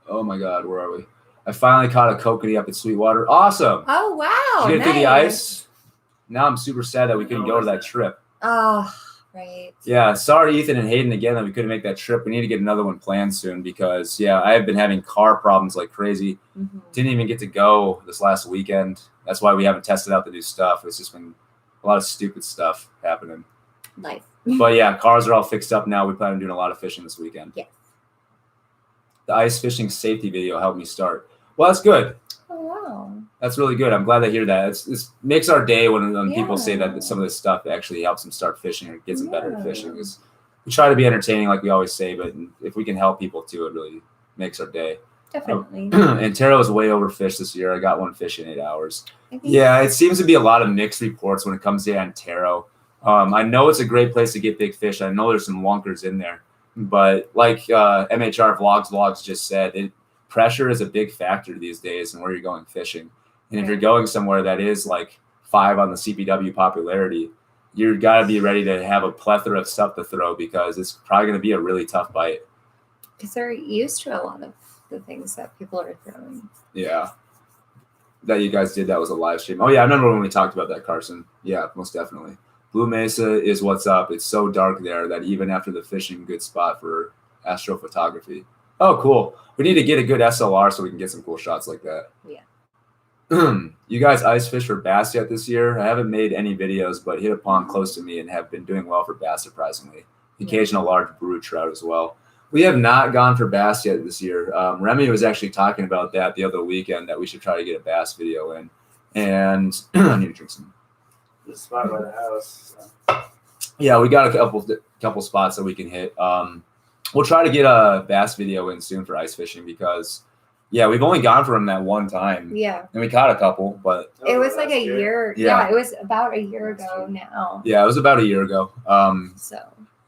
Oh my God, where are we? I finally caught a kokanee up at Sweetwater. Awesome. Oh, wow. Did you get through the ice? Now I'm super sad that we couldn't go to that trip. Oh, right. Yeah, sorry, Ethan and Hayden, again, that we couldn't make that trip. We need to get another one planned soon because, yeah, I have been having car problems like crazy. Mm-hmm. Didn't even get to go this last weekend. That's why we haven't tested out the new stuff. It's just been a lot of stupid stuff happening. Nice. But, yeah, cars are all fixed up now. We plan on doing a lot of fishing this weekend. Yes. The ice fishing safety video helped me start. Well, that's good. Oh, wow. That's really good. I'm glad to hear that. It makes our day when people say that some of this stuff actually helps them start fishing or gets them better at fishing. Because we try to be entertaining, like we always say, but if we can help people too, it really makes our day. Definitely. And Taro is way overfished this year. I got one fish in 8 hours. Yeah, it seems to be a lot of mixed reports when it comes to Antero. I know it's a great place to get big fish. I know there's some wonkers in there. But like MHR Vlogs just said, pressure is a big factor these days in where you're going fishing. And if you're going somewhere that is like 5 on the CPW popularity, you've got to be ready to have a plethora of stuff to throw because it's probably going to be a really tough bite. Because they're used to a lot of the things that people are throwing. Yeah. That you guys did, that was a live stream. Oh, yeah, I remember when we talked about that, Carson. Yeah, most definitely. Blue Mesa is what's up. It's so dark there that even after the fishing, good spot for astrophotography. Oh, cool. We need to get a good SLR so we can get some cool shots like that. Yeah. You guys ice fish for bass yet this year? I haven't made any videos, but hit a pond close to me and have been doing well for bass, surprisingly. Occasional large brew trout as well. We have not gone for bass yet this year. Remy was actually talking about that the other weekend, that we should try to get a bass video in. And I need to drink some. The spot by the house. Yeah, we got a couple spots that we can hit. We'll try to get a bass video in soon for ice fishing because, yeah, we've only gone for them that one time. Yeah. And we caught a couple, but it was like a year. Yeah, it was about a year ago now. Yeah, it was about a year ago. So.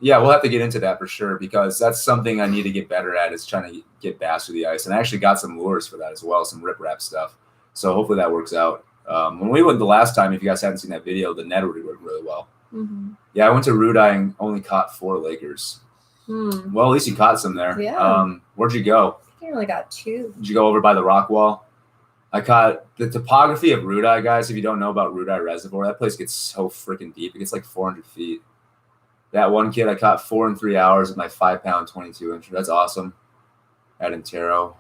Yeah, we'll have to get into that for sure because that's something I need to get better at is trying to get bass through the ice. And I actually got some lures for that as well, some riprap stuff. So hopefully that works out. When we went the last time, if you guys haven't seen that video, the Ned would work really well. Mm-hmm. Yeah, I went to Rudai and only caught 4 Lakers. Well, at least you caught some there. Yeah. Where'd you go? I only got 2. Did you go over by the rock wall? I caught the topography of Rudai, guys. If you don't know about Rudai Reservoir, that place gets so freaking deep. It gets like 400 feet. That one kid I caught 4 in 3 hours with my 5-pound 22-incher. That's awesome. At Antero.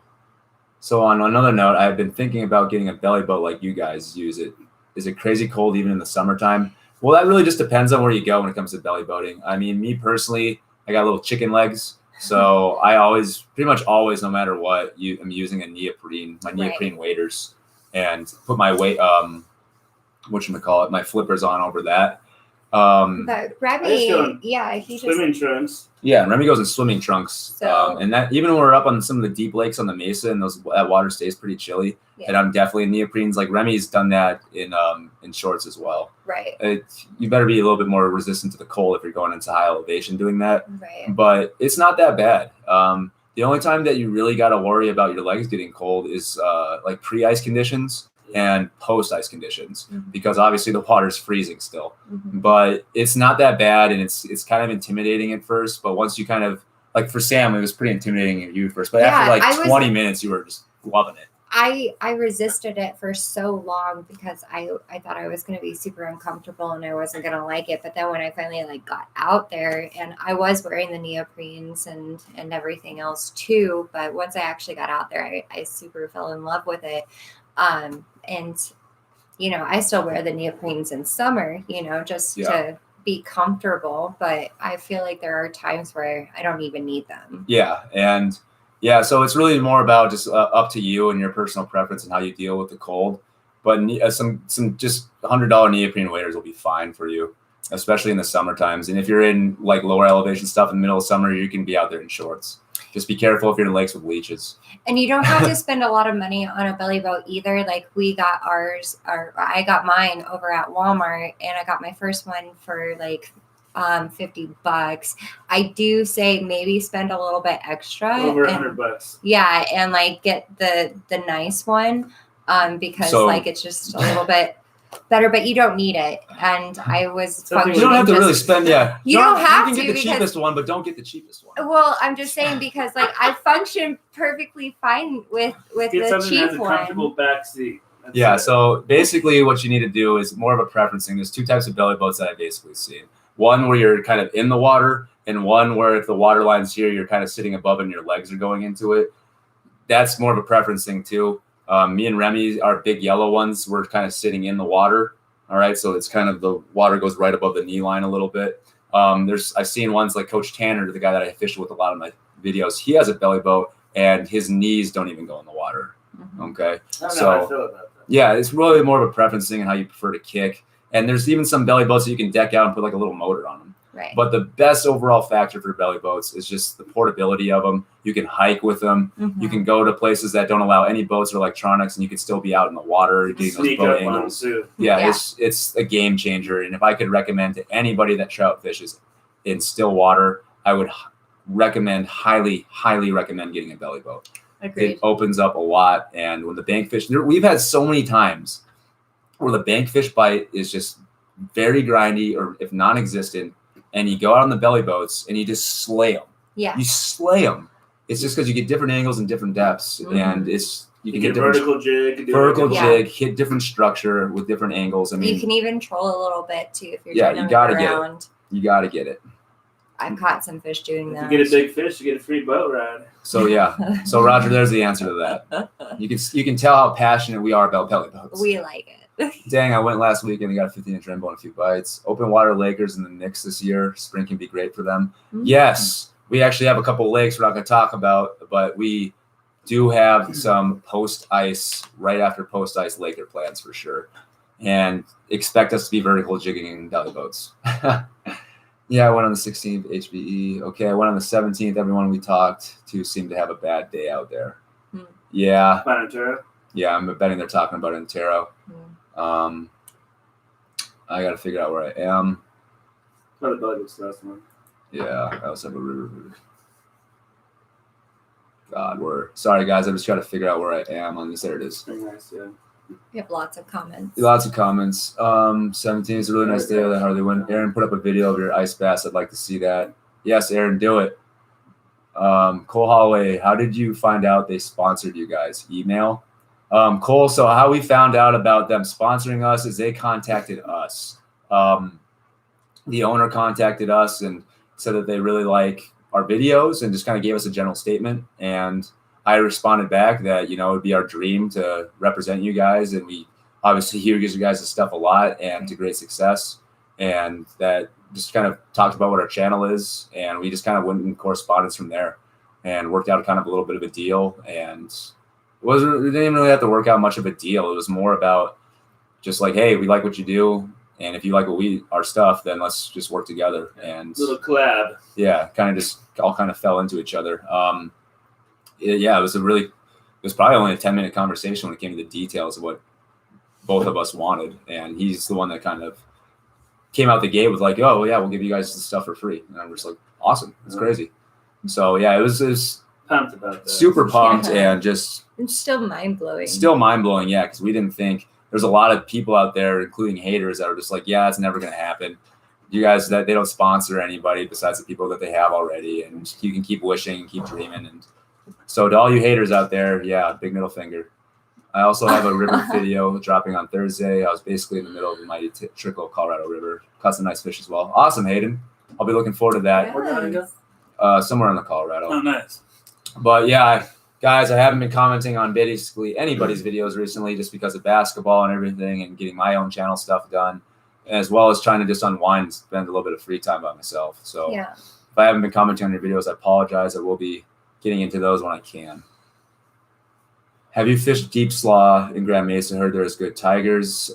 So on another note, I've been thinking about getting a belly boat like you guys use it. Is it crazy cold even in the summertime? Well, that really just depends on where you go when it comes to belly boating. I mean, me personally, I got little chicken legs. So I always, pretty much always, no matter what, I'm using a neoprene, my neoprene waders, and put my weight, my flippers on over that. But I just go Remy, in yeah, he just Swimming trunks. Yeah, and Remy goes in swimming trunks. So- And that even when we're up on some of the deep lakes on the mesa and that water stays pretty chilly. Yeah. And I'm definitely in neoprenes. Like Remy's done that in shorts as well. right, You better be a little bit more resistant to the cold if you're going into high elevation doing that. right. But it's not that bad. The only time that you really got to worry about your legs getting cold is like pre-ice conditions and post-ice conditions, Mhm. because obviously the water's freezing still. Mhm. But it's not that bad, and it's kind of intimidating at first. But once you kind of, like for Sam, it was pretty intimidating at you first. But Yeah, after I like was- 20 minutes, you were just loving it. I resisted it for so long because I thought I was going to be super uncomfortable and I wasn't going to like it. But then when I finally like got out there, and I was wearing the neoprenes and everything else too, but once I actually got out there, I super fell in love with it. And you know, I still wear the neoprenes in summer, you know, just to be comfortable. But I feel like there are times where I don't even need them. Yeah, and yeah, so it's really more about just up to you and your personal preference and how you deal with the cold. But some just $100 neoprene waders will be fine for you, especially in the summer times. And if you're in like lower elevation stuff in the middle of summer, you can be out there in shorts. Just be careful if you're in lakes with leeches. And you don't have to spend a lot of money on a belly boat either. Like we got ours, or I got mine over at Walmart, and I got my first one for like $50. I do say maybe spend a little bit extra. Over and, $100. Yeah, and like get the nice one, because So- like it's just a little bit better, but you don't need it. And I was Something You don't have to functioning really just- spend. Yeah, You don't have You can to get the because- cheapest one, but don't get the cheapest one. Well, I'm just saying because like I function perfectly fine with Get the something that cheap has a one. comfortable back seat. That's Yeah, it. so basically what you need to do is more of a preferencing. There's two types of belly boats that I basically see. One where you're kind of in the water, and one where if the water line's here, you're kind of sitting above and your legs are going into it. That's more of a preference thing too. Me and Remy, our big yellow ones, we're kind of sitting in the water. All right, so it's kind of the water goes right above the knee line a little bit. I've seen ones like Coach Tanner, the guy that I fish with a lot of my videos. He has a belly boat, and his knees don't even go in the water. Mhm. Okay, I don't know so- how I feel about that. yeah, it's really more of a preference thing and how you prefer to kick. And there's even some belly boats that you can deck out and put like a little motor on them. Right. But the best overall factor for belly boats is just the portability of them. You can hike with them. Mhm. You can go to places that don't allow any boats or electronics, and you can still be out in the water getting those Sneak boat up on them angles. too. Yeah, Yeah. it's a game changer. And if I could recommend to anybody that trout fishes in still water, I would highly recommend getting a belly boat. Agreed. It opens up a lot. And when the bank fish, we've had so many times where the bank fish bite is just very grindy or if non-existent, and you go out on the belly boats and you just slay them. Yeah. You slay them. It's just because you get different angles and different depths, Mhm. and you You can get get different vertical jig. do vertical it. Yeah. jig, hit different structure with different angles. I mean, You can even troll a little bit too if you're Yeah, trying to you move gotta get it. around. you got to get it. I've caught some fish doing If that. you get a big fish, you get a free boat ride. So yeah. So Roger, there's the answer to that. You can tell how passionate we are about belly boats. We like it. Dang, I went last week and I got a 15-inch rainbow and a few bites. Open water Lakers in the Knicks this year. Spring can be great for them. Mhm. Yes, we actually have a couple lakes we're not going to talk about, but we do have some post-ice, right after post-ice Laker plans for sure. And expect us to be vertical jigging in belly boats. Yeah, I went on the 16th HBE. Okay, I went on the 17th. Everyone we talked to seemed to have a bad day out there. Hmm. Yeah, Planetara. yeah, I'm betting they're talking about it in Taro. Hmm. I got to figure out where I am. Probably belly boat's the last one. Yeah, I also have a river. God, sorry guys. I'm just trying to figure out where I am on this. There it is. Very nice, yeah. We have lots of comments. Lots of comments. 17 is a really nice day of the Harley Win. Aaron put up a video of your ice bass. I'd like to see that. Yes, Aaron, do it. Cole Holloway, how did you find out they sponsored you guys? Email? Cole, so how we found out about them sponsoring us is they contacted us. The owner contacted us and said that they really like our videos and just kind of gave us a general statement. And I responded back that, it'd be our dream to represent you guys. And we obviously hear you guys' stuff a lot and to great success. And that just kind of talked about what our channel is. And we just kind of went in correspondence from there and worked out kind of a little bit of a deal. And we didn't even really have to work out much of a deal. It was more about just like, hey, we like what you do. And if you like our stuff, then let's just work together. And Little collab. yeah, kind of just all kind of fell into each other. It was probably only a 10-minute conversation when it came to the details of what both of us wanted. And he's the one that kind of came out the gate with like, oh yeah, we'll give you guys the stuff for free. And I'm just like, awesome. It's crazy. So yeah, it was Pumped about that. super pumped and just It's still mind blowing. Yeah, because we didn't think there's a lot of people out there, including haters, that are just like, yeah, it's never going to happen. You guys, that they don't sponsor anybody besides the people that they have already, and you can keep wishing and keep dreaming. And so to all you haters out there, yeah, big middle finger. I also have a river video dropping on Thursday. I was basically in the middle of the mighty trickle Colorado River. Caught some nice fish as well. Awesome, Hayden. I'll be looking forward to that. Where did it go? Somewhere in the Colorado. Oh, nice. But yeah, guys, I haven't been commenting on basically anybody's videos recently just because of basketball and everything and getting my own channel stuff done, as well as trying to just unwind and spend a little bit of free time by myself. So Yeah. if I haven't been commenting on your videos, I apologize. I will be getting into those when I can. Have you fished deep slaw in Grand Mesa? Heard there's good tigers.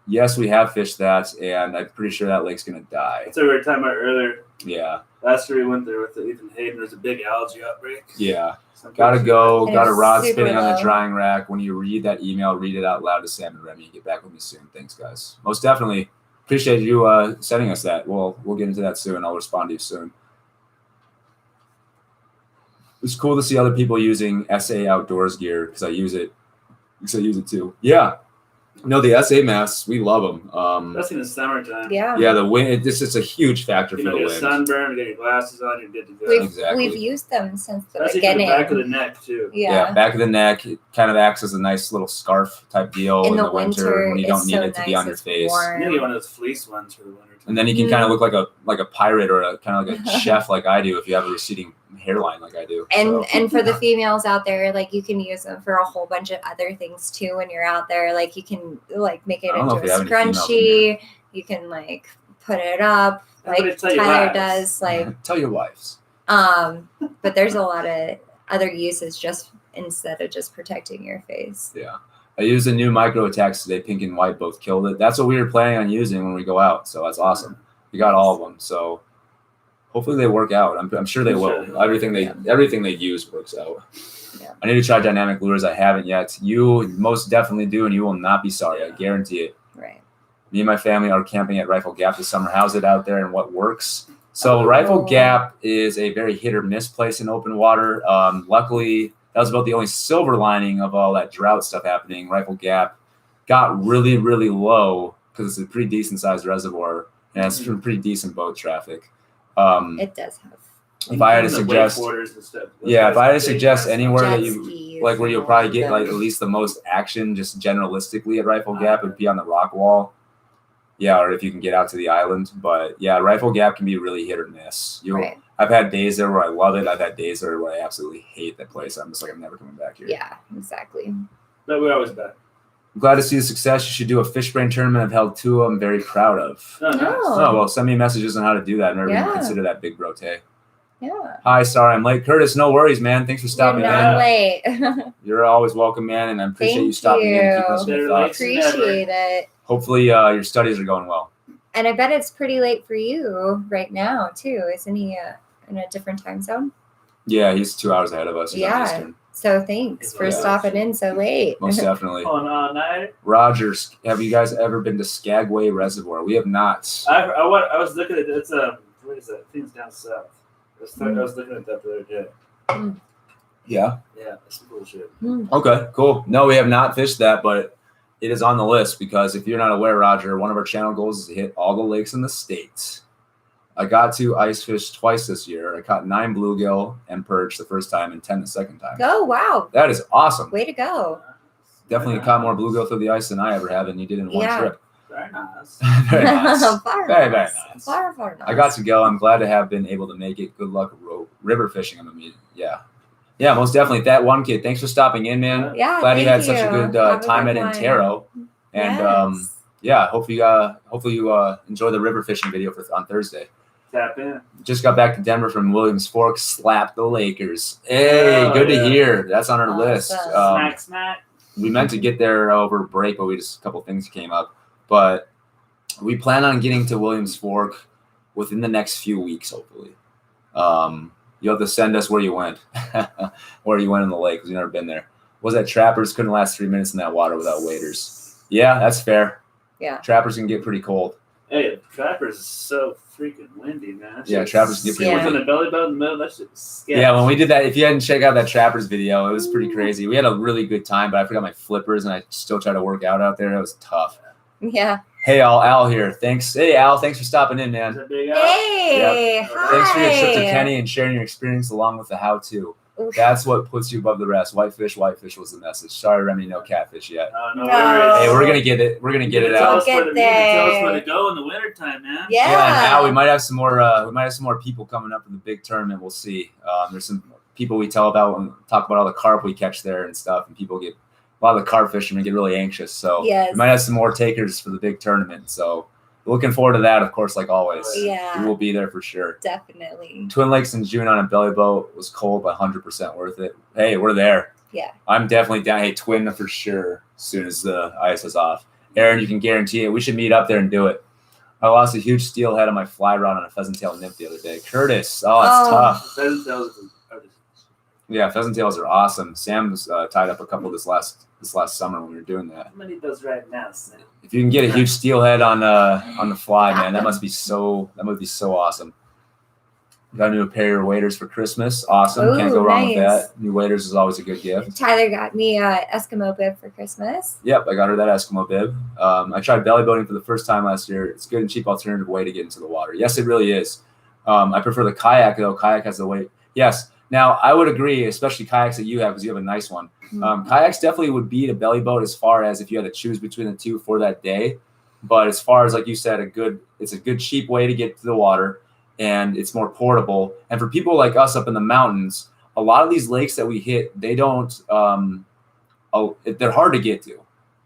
Yes, we have fished that, and I'm pretty sure that lake's going to die. That's what we were talking about earlier. Yeah. Last year we went there with Ethan Hayden. There's a big algae outbreak. Yeah. Some Gotta places- go. And Got a it's rod super spinning on the low. drying rack. When you read that email, read it out loud to Sam and Remy. Get back with me soon. Thanks, guys. Most definitely appreciate you sending us that. We'll get into that soon. I'll respond to you soon. It's cool to see other people using SA outdoors gear because I use it. Because I use it too. Yeah. No, the SA masks, we love them. That's in the summertime. Yeah. Yeah, the wind. It's a huge factor You for know, the get wind. sunburn, get your glasses on, you're good to go. Exactly. We've used them since the Especially for the beginning. back of the neck too. Yeah. Back of the neck. It kind of acts as a nice little scarf type deal In in the the winter winter, when you don't it's need so it to be nice, on your it's face. warm. You need to get one of those fleece ones for the winter time. And then you can kind of look like a pirate or a kind of like a chef like I do if you have a receding hairline like I do. And So, and for the females out there, like you can use them for a whole bunch of other things too when you're out there. Like you can like make it I don't know into if a we have any females in scrunchie. You can like put it up Everybody like tell your Tyler wives. does. Like tell your wives. but there's a lot of other uses just instead of just protecting your face. Yeah. I used the new micro attacks today. Pink and white both killed it. That's what we were planning on using when we go out. So that's awesome. We got all of them. So hopefully they work out. I'm sure they will. Everything they use works out. Yeah. I need to try dynamic lures. I haven't yet. You most definitely do, and you will not be sorry. I guarantee it. Right. Me and my family are camping at Rifle Gap this summer. How's it out there and what works? So Rifle Gap is a very hit or miss place in open water. Luckily, that was about the only silver lining of all that drought stuff happening. Rifle Gap got really, really low because it's a pretty decent sized reservoir and it's pretty decent boat traffic. It does have If I had to The suggest, wakeboarders and stuff. yeah, if I had to Big suggest masks. anywhere that jet you skis like where and you'll all probably of get like at those. least the most action just generalistically at Rifle Gap would be on the rock wall. Yeah, or if you can get out to the island. But yeah, Rifle Gap can be really hit or miss. Right. I've had days there where I love it. I've had days there where I absolutely hate that place. I'm just like, I'm never coming back here. Yeah, exactly. But we're always back. I'm glad to see the success. You should do a fish brain tournament. I've held 2 of them. Very proud of. Oh, nice. No. Oh, well, send me messages on how to do that. I've never even Yeah. considered that big brote. Yeah. Hi, sorry I'm late. Curtis, no worries, man. Thanks for You're stopping not in. late. You're always welcome, man, and I appreciate you Thank stopping in and keeping us in you. your thoughts. Appreciate it. Hopefully your studies are going well. And I bet it's pretty late for you right now too. Isn't he in a different time zone? Yeah, he's 2 hours ahead of us. He's on Yeah. Eastern. So thanks for Yeah. stopping in so late. Most definitely. On night. Rogers, have you guys ever been to Skagway Reservoir? We have not. I was looking at it's what is that? I think it's down south. I was looking at that the other day. Yeah. Yeah, that's some cool shit. Okay, cool. No, we have not fished that, but it is on the list because if you're not aware, Roger, one of our channel goals is to hit all the lakes in the state. I got to ice fish twice this year. I caught 9 bluegill and perch the first time and 10 the second time. Oh wow. That is awesome. Way to go. Definitely caught more bluegill through the ice than I ever have, and you did in one Yeah. trip. Very nice. Very nice. Far Very, very nice. nice. Far nice. I got to go. I'm glad to have been able to make it. Good luck river fishing. Yeah, most definitely. That one kid. Thanks for stopping in, man. Yeah. Glad you thank had such a good Have a time at good one. Intero. And Yes. yeah, hopefully you enjoy the river fishing video on Thursday. Tap in. Just got back to Denver from Williams Fork. Slap the Lakers. Hey, Oh, good yeah. to hear. That's on our list. Awesome. Smack. We meant to get there over break, but a couple things came up. But We plan on getting to Williams Fork within the next few weeks, hopefully. You'll have to send us where you went, where you went in the lake, because you've never been there. Was that Trappers couldn't last 3 minutes in that water without waders? Yeah, that's fair. Yeah. Trappers can get pretty cold. Hey, Trappers is so freaking windy, man. Yeah, Trappers can get pretty Was windy. in a belly boat in the middle. That shit was scary. Yeah, when we did that, if you hadn't checked out that Trappers video, it was pretty crazy. We had a really good time, but I forgot my flippers, and I still try to work out there. It was tough. Yeah. Hey, Al here. Thanks. Hey, Al, thanks for stopping in, man. Hey, hi. Thanks for your trip to Kenny and sharing your experience along with the how-to. Oof. That's what puts you above the rest. Whitefish was the message. Sorry, Remy, no catfish yet. No No. worries. Hey, we're gonna get it. We're gonna get it We'll out. get Tell us there. where to go in the wintertime, man. Yeah. Yeah, and Al, we might have some more. We might have some more people coming up for the big tournament. We'll see. There's some people we tell about and talk about all the carp we catch there and stuff, and people get a lot of the carp fishermen get really anxious. So Yes. we might have some more takers for the big tournament. So looking forward to that, of course, like always. Yeah. We will be there for sure. Definitely. Twin Lakes in June on a belly boat was cold, but 100% worth it. Hey, we're there. Yeah. I'm definitely down. Hey, Twin for sure. As soon as the ice is off, Aaron, you can guarantee it. We should meet up there and do it. I lost a huge steelhead on my fly rod on a pheasant tail nymph the other day. Curtis, that's tough. Pheasant tails are the Yeah, pheasant tails are awesome. Sam was tied up a couple this last summer when we were doing that. How many of those right now, Sam? If you can get a huge steelhead on the fly, man, that would be so awesome. Got a new pair of waders for Christmas. Awesome. Can't go Ooh, wrong with nice. that. New waders is always a good gift. Tyler got me a Eskimo bib for Christmas. Yep, I got her that Eskimo bib. I tried belly boating for the first time last year. It's a good and cheap alternative way to get into the water. Yes, it really is. I prefer the kayak, though. Kayak has the weight. Yes. Now, I would agree, especially kayaks that you have because you have a nice one. Kayaks definitely would beat a belly boat as far as if you had to choose between the two for that day. But as far as, like you said, it's a good, cheap way to get to the water, and it's more portable. And for people like us up in the mountains, a lot of these lakes that we hit, they don't they're hard to get to,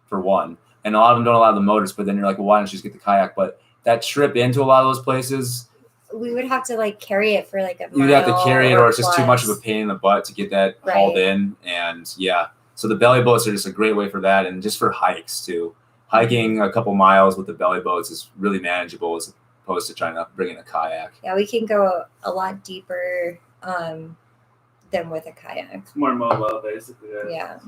for one. And a lot of them don't allow the motors, but then you're like, well, why don't you just get the kayak? But that trip into a lot of those places, We would have to like carry it for like a you'd have to carry it, or it's just too much of a plus. pain in the butt to get that hauled in. And yeah, so the belly boats are just a great way for that, and just for hikes too. Hiking a couple miles with the belly boats is really manageable as opposed to trying to bring in a kayak. Yeah, we can go a lot deeper than with a kayak. It's more mobile, basically. Yeah.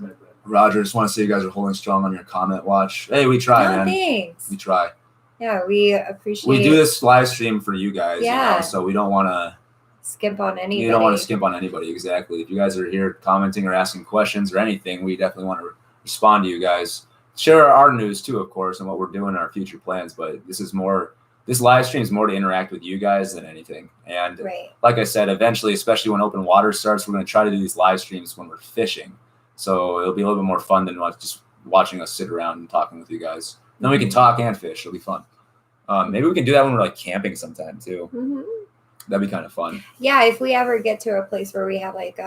Roger, just want to say you guys are holding strong on your comment watch. Hey, we try, man. Thanks. We try. Yeah, we appreciate. We do this live stream for you guys, Yeah. so we don't want to skimp on anybody. You don't want to skimp on anybody, exactly. If you guys are here commenting or asking questions or anything, we definitely want to respond to you guys. Share our news too, of course, and what we're doing, our future plans. But this live stream is more to interact with you guys than anything. And like I said, eventually, especially when open water starts, we're going to try to do these live streams when we're fishing. So it'll be a little bit more fun than just watching us sit around and talking with you guys. Then we can talk and fish. It'll be fun. Maybe we can do that when we're like camping sometime too. Mm-hmm. That'd be kind of fun. Yeah, if we ever get to a place where we have like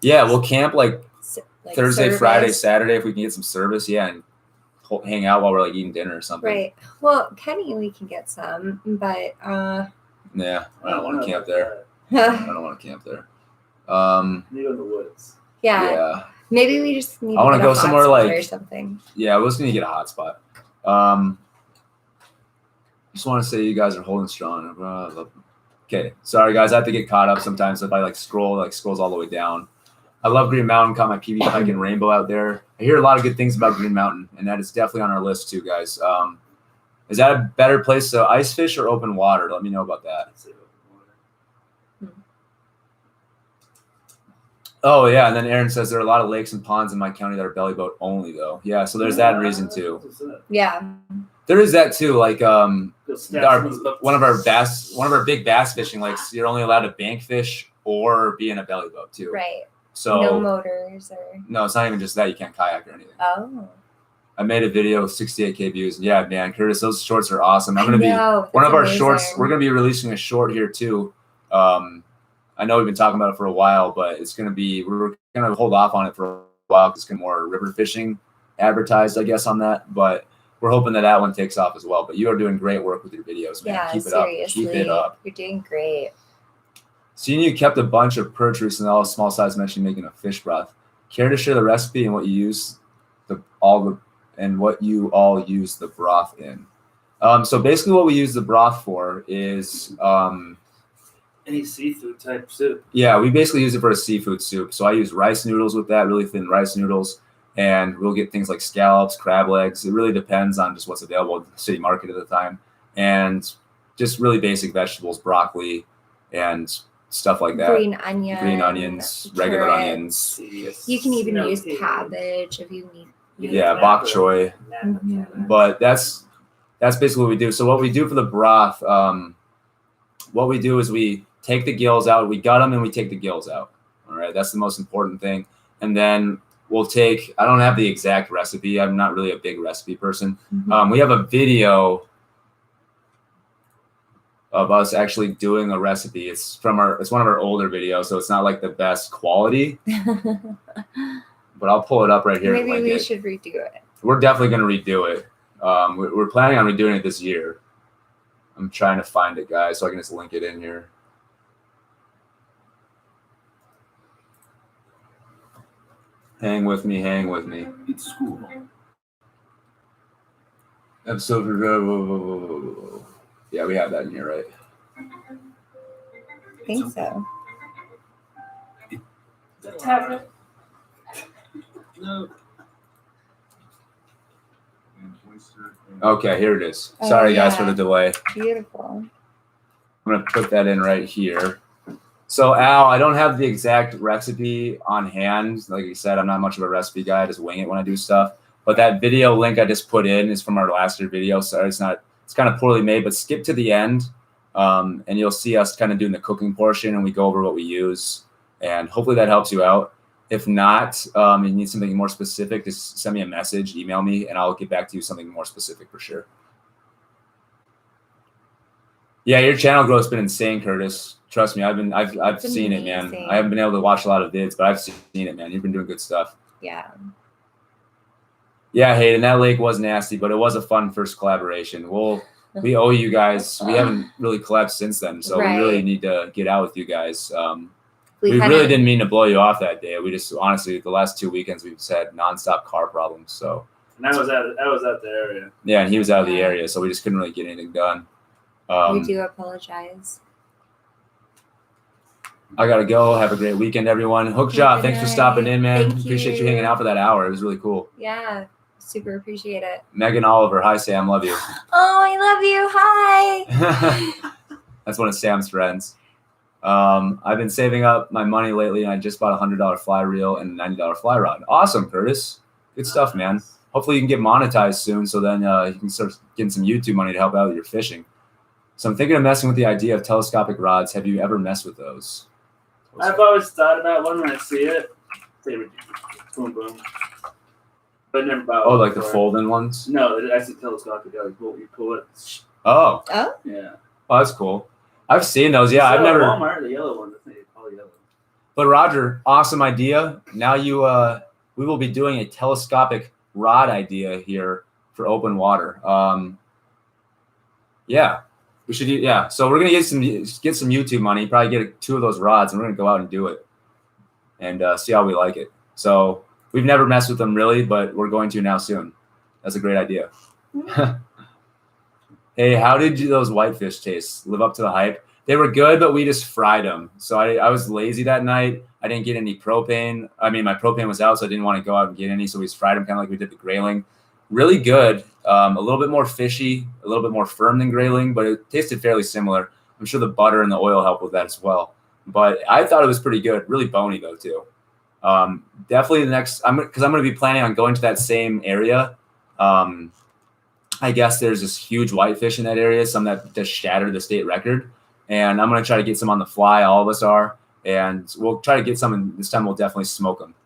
yeah, we'll camp like Thursday, service. Friday, Saturday if we can get some service. Yeah, and hang out while we're like eating dinner or something. Right. Well, Kenny, we can get some, but yeah, I don't want to camp there. I don't want to camp there. You go in the woods. Yeah. Maybe we just need. I want to go somewhere like or something. Yeah, we're just gonna get a hot spot. Just want to say you guys are holding strong. Okay, sorry guys, I have to get caught up sometimes. If I like scrolls all the way down. I love Green Mountain. Caught my PB pike and rainbow out there. I hear a lot of good things about Green Mountain, and that is definitely on our list too, guys. Is that a better place to ice fish or open water? Let me know about that. Oh yeah, and then Aaron says there are a lot of lakes and ponds in my county that are belly boat only, though. Yeah, so there's that reason too. Yeah, there is that too. Like one of our big bass fishing lakes, you're only allowed to bank fish or be in a belly boat too. Right. So no motors or. No, it's not even just that. You can't kayak or anything. Oh. I made a video with 68K views. Yeah, man, Curtis, those shorts are awesome. I'm gonna be one of our shorts. We're gonna be releasing a short here too. I know we've been talking about it for a while, but it's going to be, we're going to hold off on it for a while because it's going to be more river fishing advertised, I guess, on that. But we're hoping that one takes off as well. But you are doing great work with your videos, man. Yeah, Keep it seriously. up. Keep it up. You're doing great. Seeing you kept a bunch of perch recently, all small size, mentioned making a fish broth. Care to share the recipe and what you use what you all use the broth in? So basically what we use the broth for is Any seafood type soup. yeah, we basically use it for a seafood soup. So I use rice noodles with that, really thin rice noodles, and we'll get things like scallops, crab legs. It really depends on just what's available at the city market at the time, and just really basic vegetables, broccoli, and stuff like that. Green onions, regular carrots. onions. You can even use cabbage if you need. Yeah, bok choy. But that's basically what we do. So what we do for the broth, what we do is we take the gills out, we gut them, and we take the gills out. All right, that's the most important thing. And then we'll take, I don't have the exact recipe. I'm not really a big recipe person. We have a video of us actually doing a recipe. It's one of our older videos, so it's not like the best quality. But I'll pull it up right here. Maybe we should redo it. We're definitely going to redo it. We're planning on redoing it this year. I'm trying to find it, guys, so I can just link it in here. Hang with me. It's school. Episode. Yeah, we have that in here, right? I think so. No. Okay, here it is. Oh, Sorry, guys, yeah. for the delay. Beautiful. I'm going to put that in right here. So, Al, I don't have the exact recipe on hand. Like you said, I'm not much of a recipe guy. I just wing it when I do stuff. But that video link I just put in is from our last year video. Sorry, it's kind of poorly made, but skip to the end. And you'll see us kind of doing the cooking portion, and we go over what we use. And hopefully that helps you out. If not, you need something more specific, just send me a message, email me, and I'll get back to you something more specific for sure. Yeah, your channel growth's been insane, Curtis. Trust me, I've seen it, man. I haven't been able to watch a lot of vids, but I've seen it, man. You've been doing good stuff. Yeah. Yeah, Hayden, that lake was nasty, but it was a fun first collaboration. We owe you guys. We haven't really collabed since then, so we really need to get out with you guys. We really didn't mean to blow you off that day. We just honestly, the last 2 weekends we've just had nonstop car problems. So. And I was out the area. Yeah, and he was out of the area, so we just couldn't really get anything done. We do apologize. I gotta go. Have a great weekend, everyone. Hookjaw, thanks for stopping in, man. Appreciate you hanging out for that hour. It was really cool. Yeah, super appreciate it. Megan Oliver, hi Sam, love you. Oh, I love you. Hi. That's one of Sam's friends. I've been saving up my money lately, and I just bought a $100 fly reel and a $90 fly rod. Awesome, Curtis. Good stuff, man. Hopefully you can get monetized soon, so then you can start getting some YouTube money to help out with your fishing. So I'm thinking of messing with the idea of telescopic rods. Have you ever messed with those? I've always thought about one when I see it. They would boom, boom. But never bought one. Oh, like the fold-in ones? No, I see telescopic. You pull it. Oh. Oh? Yeah. Oh, that's cool. I've seen those. Yeah, I've never. Walmart, the yellow ones. I think all yellow. But Roger, awesome idea. Now we will be doing a telescopic rod idea here for open water. Yeah. We should, yeah. So we're gonna get some YouTube money. Probably get 2 of those rods, and we're gonna go out and do it, and see how we like it. So we've never messed with them really, but we're going to now soon. That's a great idea. Hey, how did those whitefish taste? Live up to the hype? They were good, but we just fried them. So I was lazy that night. I didn't get any propane. I mean, my propane was out, so I didn't want to go out and get any. So we just fried them kind of like we did the grayling. Really good. A little bit more fishy, a little bit more firm than grayling, but it tasted fairly similar. I'm sure the butter and the oil helped with that as well. But I thought it was pretty good. Really bony though too. Definitely the next. Because I'm going to be planning on going to that same area. I guess there's this huge whitefish in that area, some that just shattered the state record, and I'm going to try to get some on the fly. All of us are, and we'll try to get some. And this time we'll definitely smoke them.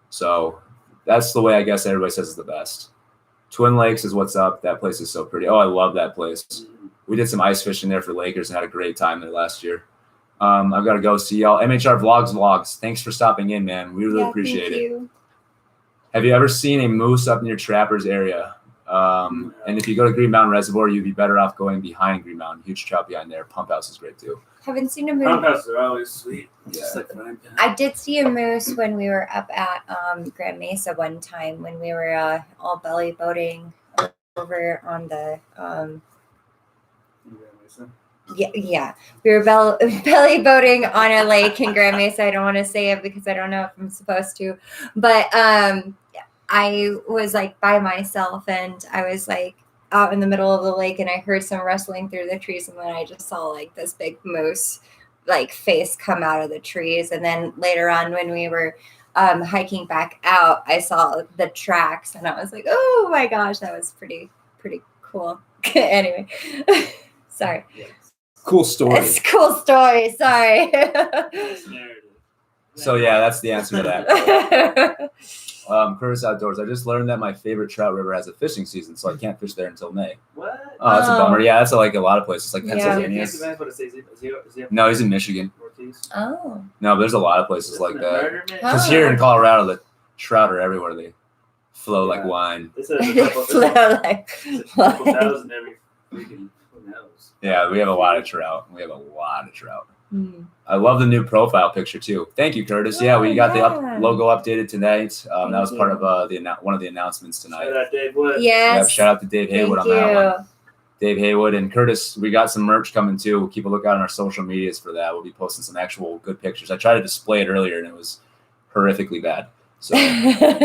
So that's the way I guess everybody says is the best. Twin Lakes is what's up. That place is so pretty. Oh, I love that place. We did some ice fishing there for Lakers and had a great time there last year. I've got to go see y'all. MHR Vlogs. Thanks for stopping in, man. We really appreciate it. Have you ever seen a moose up near Trappers area? And if you go to Green Mountain Reservoir, you'd be better off going behind Green Mountain. Huge trout behind there. Pump House is great too. Haven't seen a moose. Pump houses are always sweet. Yeah. I did see a moose when we were up at Grand Mesa one time when we were all belly boating over on the Yeah. We were belly boating on a lake in Grand Mesa. I don't want to say it because I don't know if I'm supposed to, but I was like by myself and I was like out in the middle of the lake and I heard some rustling through the trees and then I just saw like this big moose like face come out of the trees. And then later on when we were hiking back out, I saw the tracks and I was like, oh my gosh, that was pretty cool. Anyway, sorry. Cool story. It's a cool story. Sorry. So yeah, that's the answer to that. Curtis Outdoors. I just learned that my favorite trout river has a fishing season, so I can't fish there until May. What? Oh, that's a bummer. Yeah, that's like a lot of places, like Yeah. Pennsylvania. No, he's in Michigan. Oh. No, but there's a lot of places like that. Because Oh. here in Colorado, the trout are everywhere. They flow like wine. It's a couple thousand every freaking who knows. Yeah, we have a lot of trout. I love the new profile picture too. Thank you, Curtis. Yeah, we got the logo updated tonight. That was part of one of the announcements tonight. Shout out Dave Wood. Yes. Yep, shout out to Dave Haywood on that one. Dave Haywood and Curtis, we got some merch coming too. Keep a lookout on our social medias for that. We'll be posting some actual good pictures. I tried to display it earlier and it was horrifically bad. So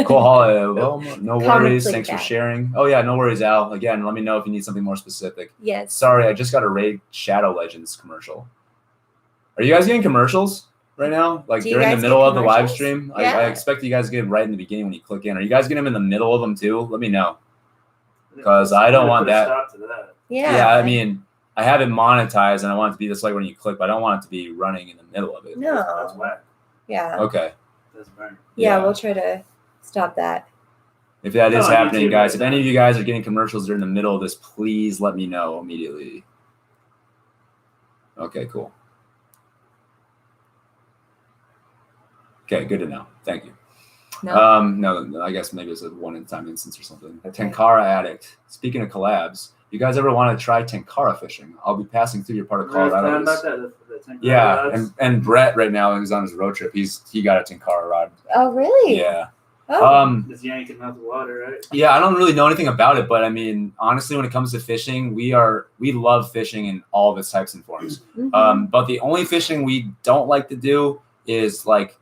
Cole Hall, well, no worries. Thanks for sharing. Oh yeah, no worries, Al. Again, let me know if you need something more specific. Yes. Sorry, I just got a Raid Shadow Legends commercial. Are you guys getting commercials right now? Like during the middle of the live stream? Yeah. I expect you guys to get them right in the beginning when you click in. Are you guys getting them in the middle of them too? Let me know. Because I don't want that. Yeah, I mean, I have it monetized and I want it to be this way when you click, but I don't want it to be running in the middle of it. No. That's whack. Yeah. Okay. That's burn. Yeah, we'll try to stop that. If that is happening, YouTube, guys, if any of you guys are getting commercials during the middle of this, please let me know immediately. Okay, cool. Okay, good to know. Thank you. No, I guess maybe it's a one-time instance or something. A Tenkara addict. Speaking of collabs, you guys ever want to try Tenkara fishing? I'll be passing through your part of Colorado. Yeah, and Brett right now is on his road trip. He got a Tenkara rod. Oh, really? Yeah. Oh. Just yanking out the water, right? Yeah, I don't really know anything about it, but I mean, honestly, when it comes to fishing, we love fishing in all of its types and forms. Mm-hmm. But the only fishing we don't like to do is like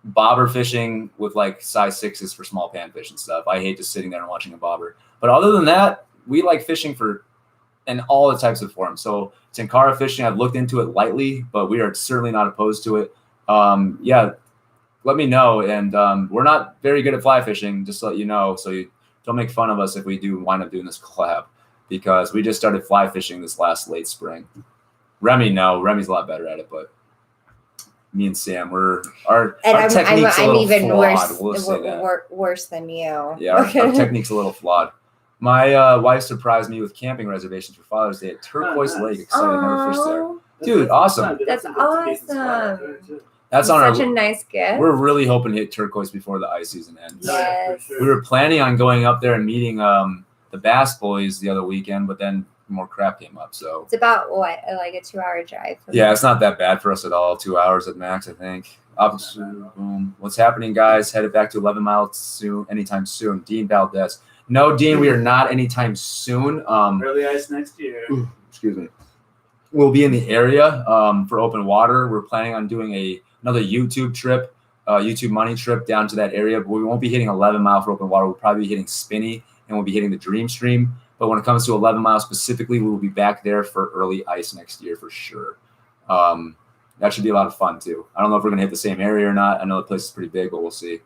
bobber fishing with like size 6s for small panfish and stuff. I hate just sitting there and watching a bobber. But other than that, we like fishing in all the types of forms. So Tenkara fishing, I've looked into it lightly, but we are certainly not opposed to it. Yeah, let me know. And we're not very good at fly fishing, just to let you know. So you don't make fun of us if we do wind up doing this collab, because we just started fly fishing this late spring. Remy's a lot better at it, but me and Sam, our technique's a little flawed. Worse than you. Yeah, our technique's a little flawed. My wife surprised me with camping reservations for Father's Day at Turquoise Lake. Excited to never fish there. Dude, awesome. That's awesome. That's on such a nice gift. We're really hoping to hit Turquoise before the ice season ends. Yes. We were planning on going up there and meeting the Bass Boys the other weekend, but then more crap came up. So it's about what, like a 2-hour drive? Yeah, it's not that bad for us at all. 2 hours at max, I think. What's happening, guys? Headed back to 11 Mile soon, anytime soon. Dean Valdez. No, Dean, we are not anytime soon. Early ice next year. Excuse me. We'll be in the area for open water. We're planning on doing another YouTube trip, YouTube money trip down to that area. But we won't be hitting 11 Mile for open water. We'll probably be hitting Spinney, and we'll be hitting the Dream Stream. But when it comes to 11 Mile specifically, we will be back there for early ice next year for sure. That should be a lot of fun too. I don't know if we're going to hit the same area or not. I know the place is pretty big, but we'll see.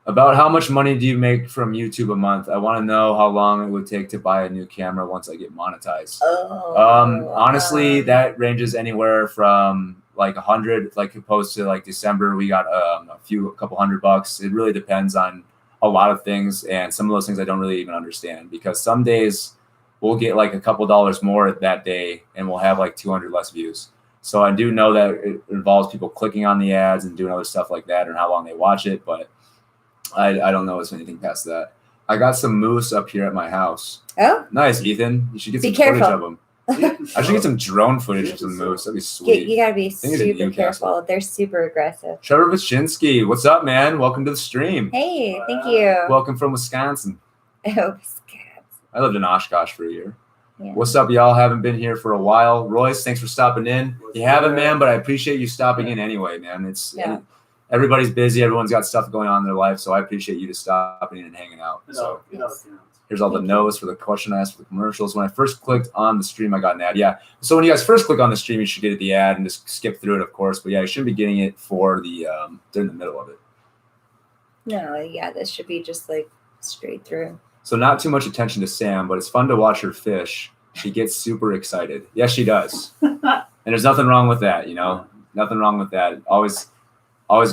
About how much money do you make from YouTube a month? I want to know how long it would take to buy a new camera once I get monetized. Honestly, that ranges anywhere from like 100, like opposed to like December, we got a couple $100. It really depends on a lot of things, and some of those things I don't really even understand, because some days we'll get like a couple dollars more that day and we'll have like 200 less views. So I do know that it involves people clicking on the ads and doing other stuff like that and how long they watch it, but I don't know if it's anything past that. I got some moose up here at my house. Oh, nice, Ethan. You should get some footage of them. I should get some drone footage of some moose. That'd be sweet. You gotta be super careful. They're super aggressive. Trevor Vichinsky, what's up, man? Welcome to the stream. Hey, thank you. Welcome from Wisconsin. Oh, Wisconsin. I lived in Oshkosh for a year. Yeah. What's up, y'all? Haven't been here for a while. Royce, thanks for stopping in. You haven't, man, but I appreciate you stopping in anyway, man. Everybody's busy. Everyone's got stuff going on in their life, so I appreciate you just stopping in and hanging out. So here's all the notes for the question I asked for the commercials. When I first clicked on the stream, I got an ad. Yeah. So when you guys first click on the stream, you should get the ad and just skip through it, of course. But yeah, you shouldn't be getting it for the during the middle of it. No, yeah, this should be just like straight through. So not too much attention to Sam, but it's fun to watch her fish. She gets super excited. Yes, she does. And there's nothing wrong with that, you know. Nothing wrong with that. Always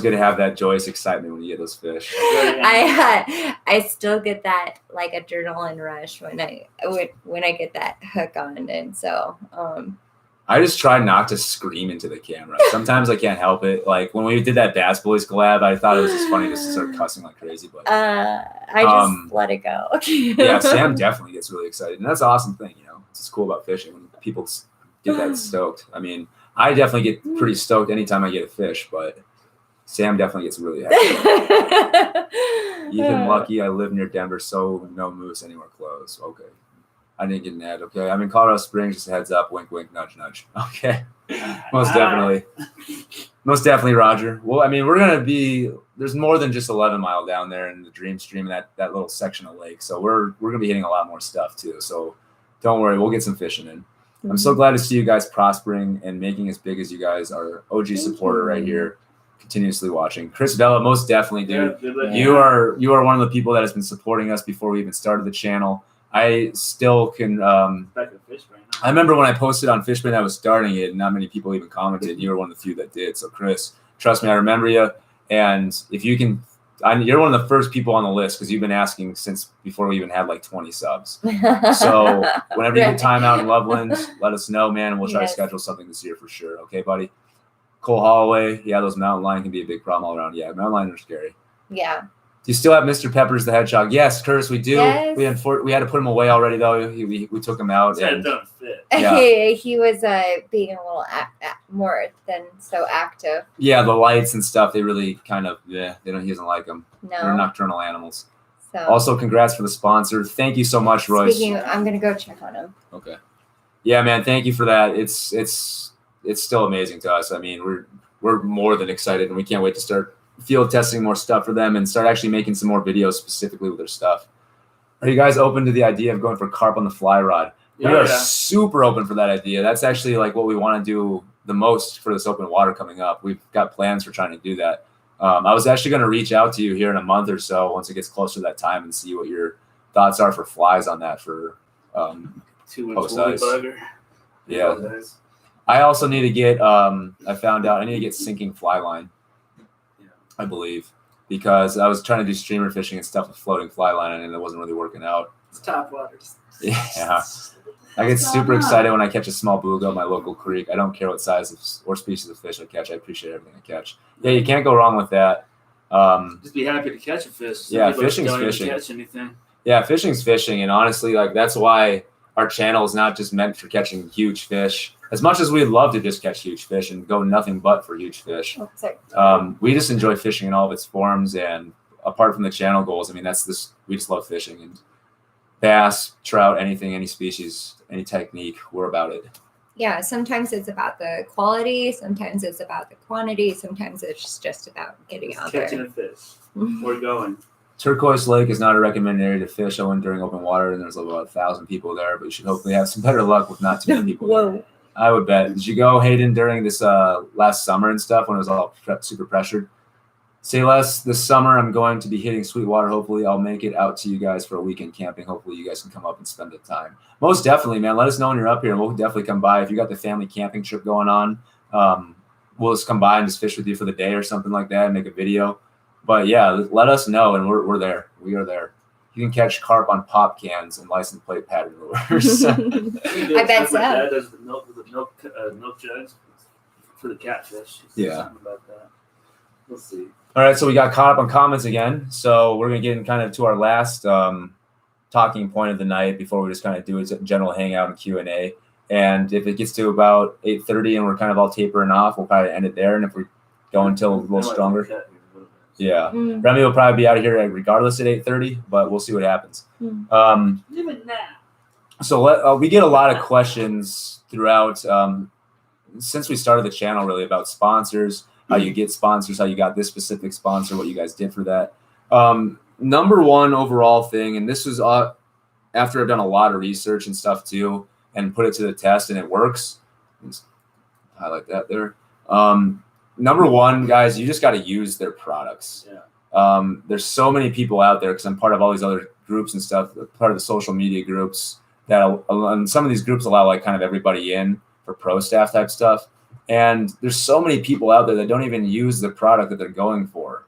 good to have that joyous excitement when you get those fish. I still get that like adrenaline rush when I get that hook on, and so I just try not to scream into the camera. Sometimes I can't help it. Like when we did that Bass Boys collab, I thought it was just funny just to start cussing like crazy. But I just let it go. Yeah, Sam definitely gets really excited, and that's an awesome thing. You know, it's just cool about fishing when people get that stoked. I mean, I definitely get pretty stoked anytime I get a fish, but Sam definitely gets really happy. Even lucky I live near Denver, so no moose anywhere close. Okay. I didn't get an ad. Okay. I'm in Colorado Springs, just a heads up. Wink, wink, nudge, nudge. Okay. Most definitely. Most definitely, Roger. Well, I mean, there's more than just 11 Mile down there in the Dream Stream, that little section of lake. So we're going to be hitting a lot more stuff too. So don't worry. We'll get some fishing in. Mm-hmm. I'm so glad to see you guys prospering and making as big as you guys are. OG supporter right here. Continuously watching. Chris Vella, most definitely, dude. Yeah. You are one of the people that has been supporting us before we even started the channel. I still can. I remember when I posted on Fishbrain that I was starting it, and not many people even commented. You were one of the few that did. So, Chris, trust me, I remember you. And if you can, you're one of the first people on the list because you've been asking since before we even had like 20 subs. So, whenever you get time out in Loveland, let us know, man, and we'll try to schedule something this year for sure. Okay, buddy? Cole Holloway, yeah, those mountain lion can be a big problem all around. Yeah, mountain lion are scary. Yeah. Do you still have Mr. Peppers the Hedgehog? Yes, Curtis, we do. Yes. We had to put him away already, though. We took him out. And, don't fit. Yeah. He was being a little more than so active. Yeah, the lights and stuff, they really kind of, he doesn't like them. No. They're nocturnal animals. So. Also, congrats for the sponsor. Thank you so much, Royce. I'm going to go check on him. Okay. Yeah, man, thank you for that. It's still amazing to us. I mean, we're more than excited, and we can't wait to start field testing more stuff for them and start actually making some more videos specifically with their stuff. Are you guys open to the idea of going for carp on the fly rod? We are super open for that idea. That's actually like what we want to do the most for this open water coming up. We've got plans for trying to do that. I was actually going to reach out to you here in a month or so once it gets closer to that time and see what your thoughts are for flies on that for post ice. Yeah. I also need to get, I found out I need to get sinking fly line, I believe, because I was trying to do streamer fishing and stuff with floating fly line and it wasn't really working out. It's top waters. Yeah. I get super excited when I catch a small bluegill in my local creek. I don't care what size or species of fish I catch. I appreciate everything I catch. Yeah, you can't go wrong with that. Just be happy to catch a fish. Yeah, fishing's fishing. Catch anything. Yeah, fishing's fishing. And honestly, like that's why our channel is not just meant for catching huge fish. As much as we'd love to just catch huge fish and go nothing but for huge fish, we just enjoy fishing in all of its forms. And apart from the channel goals, I mean, we just love fishing and bass, trout, anything, any species, any technique, we're about it. Yeah, sometimes it's about the quality, sometimes it's about the quantity, sometimes it's just about getting out there. Catching a fish. We're going. Turquoise Lake is not a recommended area to fish. I went during open water and there's about 1,000 people there, but you should hopefully have some better luck with not too many people there. I would bet. Did you go, Hayden, during this last summer and stuff when it was all super pressured? Say less. This summer, I'm going to be hitting Sweetwater. Hopefully, I'll make it out to you guys for a weekend camping. Hopefully, you guys can come up and spend the time. Most definitely, man. Let us know when you're up here, and we'll definitely come by. If you got the family camping trip going on, we'll just come by and just fish with you for the day or something like that and make a video. But, yeah, let us know, and we're there. We are there. You can catch carp on pop cans and license plate pattern lures. I bet so. My dad does the milk jugs for the catfish. Yeah. About that. We'll see. All right, so we got caught up on comments again. So we're going to get in kind of to our last talking point of the night before we just kind of do a general hangout and Q&A. And if it gets to about 8:30 and we're kind of all tapering off, we'll probably end it there. And if we go until a little stronger. Yeah. Remy will probably be out of here regardless at 8:30, but we'll see what happens. Even now. So we get a lot of questions throughout since we started the channel, really, about sponsors, how you get sponsors, how you got this specific sponsor, what you guys did for that. Number one overall thing, and this was after I've done a lot of research and stuff too, and put it to the test, and it works. Let's highlight that there. Number one, guys, you just got to use their products. Yeah. There's so many people out there because I'm part of all these other groups and stuff, part of the social media groups and some of these groups allow like kind of everybody in for pro staff type stuff. And there's so many people out there that don't even use the product that they're going for.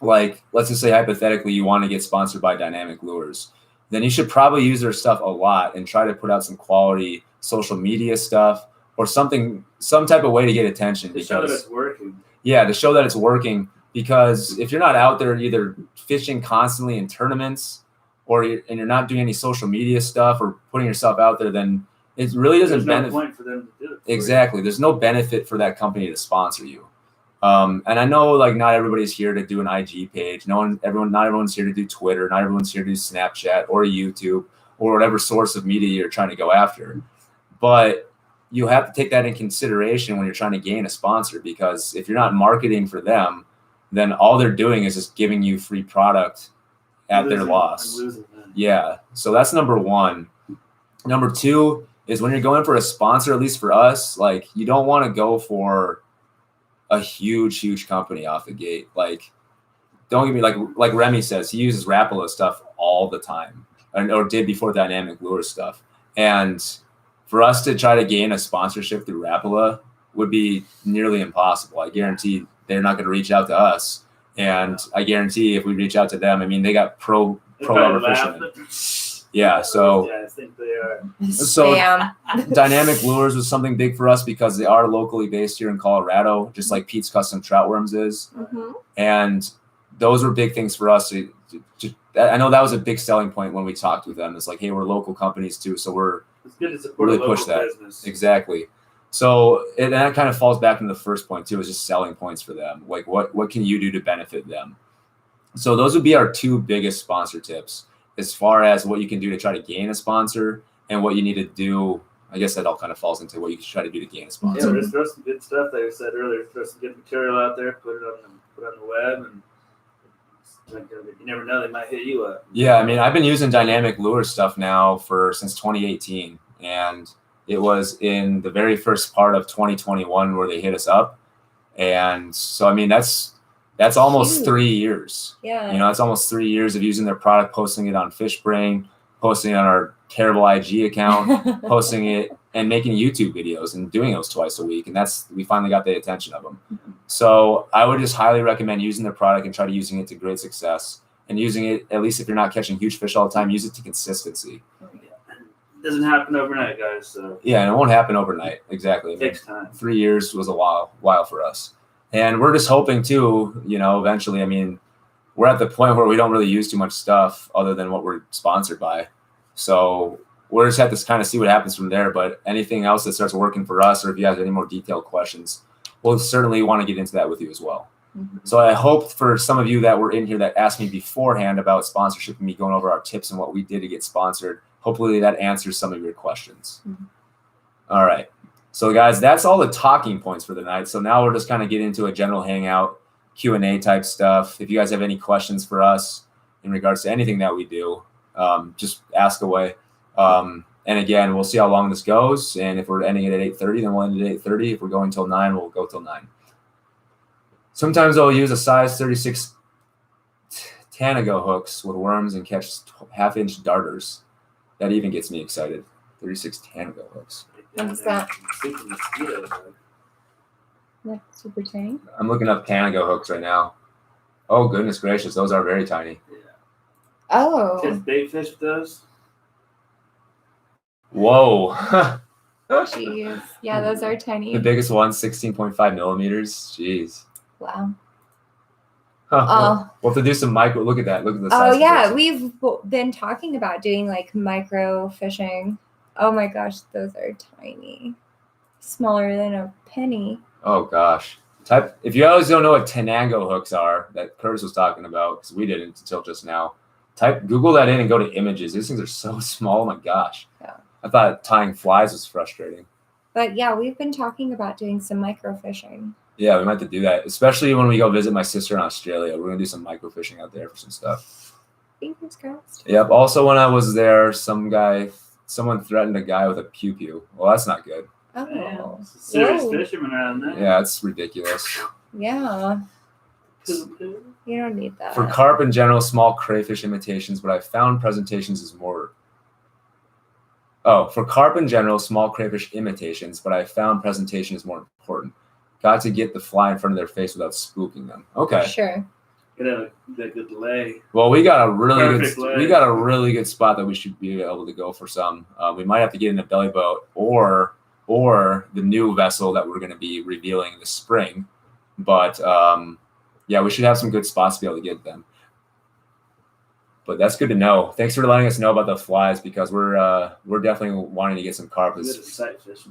Like, let's just say hypothetically, you want to get sponsored by Dynamic Lures, then you should probably use their stuff a lot and try to put out some quality social media stuff or something, some type of way to get attention. To show that it's working. Yeah, to show that it's working. Because if you're not out there either fishing constantly in tournaments and you're not doing any social media stuff or putting yourself out there, then it really doesn't benefit. There's no point for them to do it. Exactly. There's no benefit for that company to sponsor you. And I know like not everybody's here to do an IG page. Not everyone's here to do Twitter. Not everyone's here to do Snapchat or YouTube or whatever source of media you're trying to go after. But you have to take that in consideration when you're trying to gain a sponsor, because if you're not marketing for them, then all they're doing is just giving you free product at their loss. Yeah. So that's number one. Number two is when you're going for a sponsor, at least for us, like you don't want to go for a huge company off the gate. Like, don't get me like Remy says, he uses Rapala stuff all the time, or did before Dynamic Lure stuff. And for us to try to gain a sponsorship through Rapala would be nearly impossible. I guarantee they're not going to reach out to us. And I guarantee if we reach out to them, I mean, they got pro level fishermen. Yeah, so yeah, I think they are. So Dynamic Lures was something big for us because they are locally based here in Colorado, just like Pete's Custom Trout Worms is. Mm-hmm. And those were big things for us. I know that was a big selling point when we talked with them. It's like, hey, we're local companies too, so it's good to support really push that. Business. Exactly. So and that kind of falls back into the first point too, is just selling points for them. Like what can you do to benefit them? So those would be our two biggest sponsor tips as far as what you can do to try to gain a sponsor and what you need to do. I guess that all kind of falls into what you can try to do to gain a sponsor. Yeah, just throw some good stuff. Like I said earlier, throw some good material out there, put it on the web, and you never know, they might hit you up. Yeah, I mean, I've been using Dynamic Lure stuff now since 2018, and it was in the very first part of 2021 where they hit us up. And so, I mean, that's almost 3 years. Yeah. You know, that's almost 3 years of using their product, posting it on FishBrain, posting it on our terrible IG account, posting it and making YouTube videos and doing those twice a week. And we finally got the attention of them. Mm-hmm. So I would just highly recommend using their product and try to using it to great success, and using it, at least if you're not catching huge fish all the time, use it to consistency. It doesn't happen overnight, guys. So yeah, and it won't happen overnight. Exactly. It takes time. 3 years was a while for us. And we're just hoping too, you know, eventually, I mean, we're at the point where we don't really use too much stuff other than what we're sponsored by. So we're just have to kind of see what happens from there. But anything else that starts working for us, or if you have any more detailed questions, we'll certainly want to get into that with you as well. Mm-hmm. So I hope for some of you that were in here that asked me beforehand about sponsorship and me going over our tips and what we did to get sponsored, hopefully that answers some of your questions. Mm-hmm. All right. So guys, that's all the talking points for the night. So now we're just kind of getting into a general hangout, Q&A type stuff. If you guys have any questions for us in regards to anything that we do, just ask away. And again, we'll see how long this goes. And if we're ending it at 8:30, then we'll end it at 8:30. If we're going till 9, we'll go till 9. Sometimes I'll use a size 36 Tanago hooks with worms and catch half-inch darters. That even gets me excited. 36 Tanago hooks. What is that? That's super tiny. I'm looking up Tanago hooks right now. Oh, goodness gracious. Those are very tiny. Yeah. Oh. Catch bait fish with those? Whoa. Jeez. Yeah, those are tiny. The biggest one, 16.5 millimeters. Jeez. Wow. Huh. Oh. We'll have to do some micro. Look at that. Look at the size. Oh, of yeah. those. We've been talking about doing like micro fishing. Oh my gosh, those are tiny. Smaller than a penny. Oh gosh. If you always don't know what Tanago hooks are that Curtis was talking about, because we didn't until just now, Google that in and go to images. These things are so small. Oh my gosh. Yeah. I thought tying flies was frustrating. But yeah, we've been talking about doing some microfishing. Yeah, we might have to do that, especially when we go visit my sister in Australia. We're gonna do some microfishing out there for some stuff. Fingers crossed. Yep. Also, when I was there, someone threatened a guy with a pew-pew. Well, that's not good. Oh, Damn, serious Whoa. fishermen around there. Yeah, it's ridiculous. Yeah. Poo-poo. You don't need that. For carp in general, small crayfish imitations, but I found presentations is more. Oh, for carp in general, small crayfish imitations, but I found presentation is more important. Got to get the fly in front of their face without spooking them. Okay. Sure. Get a good lay. Well, we got a really Perfect good lay. we got a really good spot that we should be able to go for some. We might have to get in a belly boat or the new vessel that we're going to be revealing this spring. But yeah, we should have some good spots to be able to get them. But that's good to know. Thanks for letting us know about the flies because we're definitely wanting to get some carp as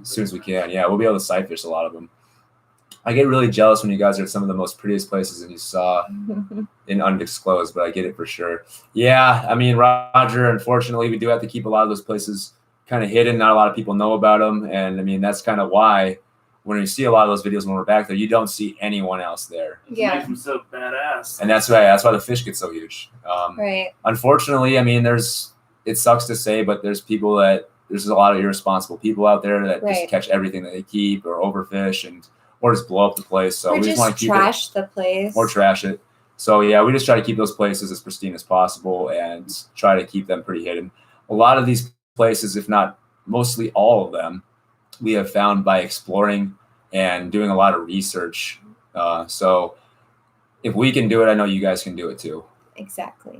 soon as we can. Yeah, we'll be able to sight fish a lot of them. I get really jealous when you guys are at some of the most prettiest places and you saw in undisclosed, but I get it for sure. Yeah, I mean, Roger, unfortunately, we do have to keep a lot of those places kind of hidden. Not a lot of people know about them. And I mean, that's kind of why when you see a lot of those videos when we're back there, you don't see anyone else there. Yeah. Makes them so badass. And that's why the fish get so huge. Right. Unfortunately, I mean, it sucks to say, but there's a lot of irresponsible people out there that just catch everything that they keep or overfish or just blow up the place. So we just want to keep trash the place. Or trash it. So yeah, we just try to keep those places as pristine as possible and try to keep them pretty hidden. A lot of these places, if not mostly all of them, we have found by exploring and doing a lot of research. So if we can do it, I know you guys can do it too. Exactly.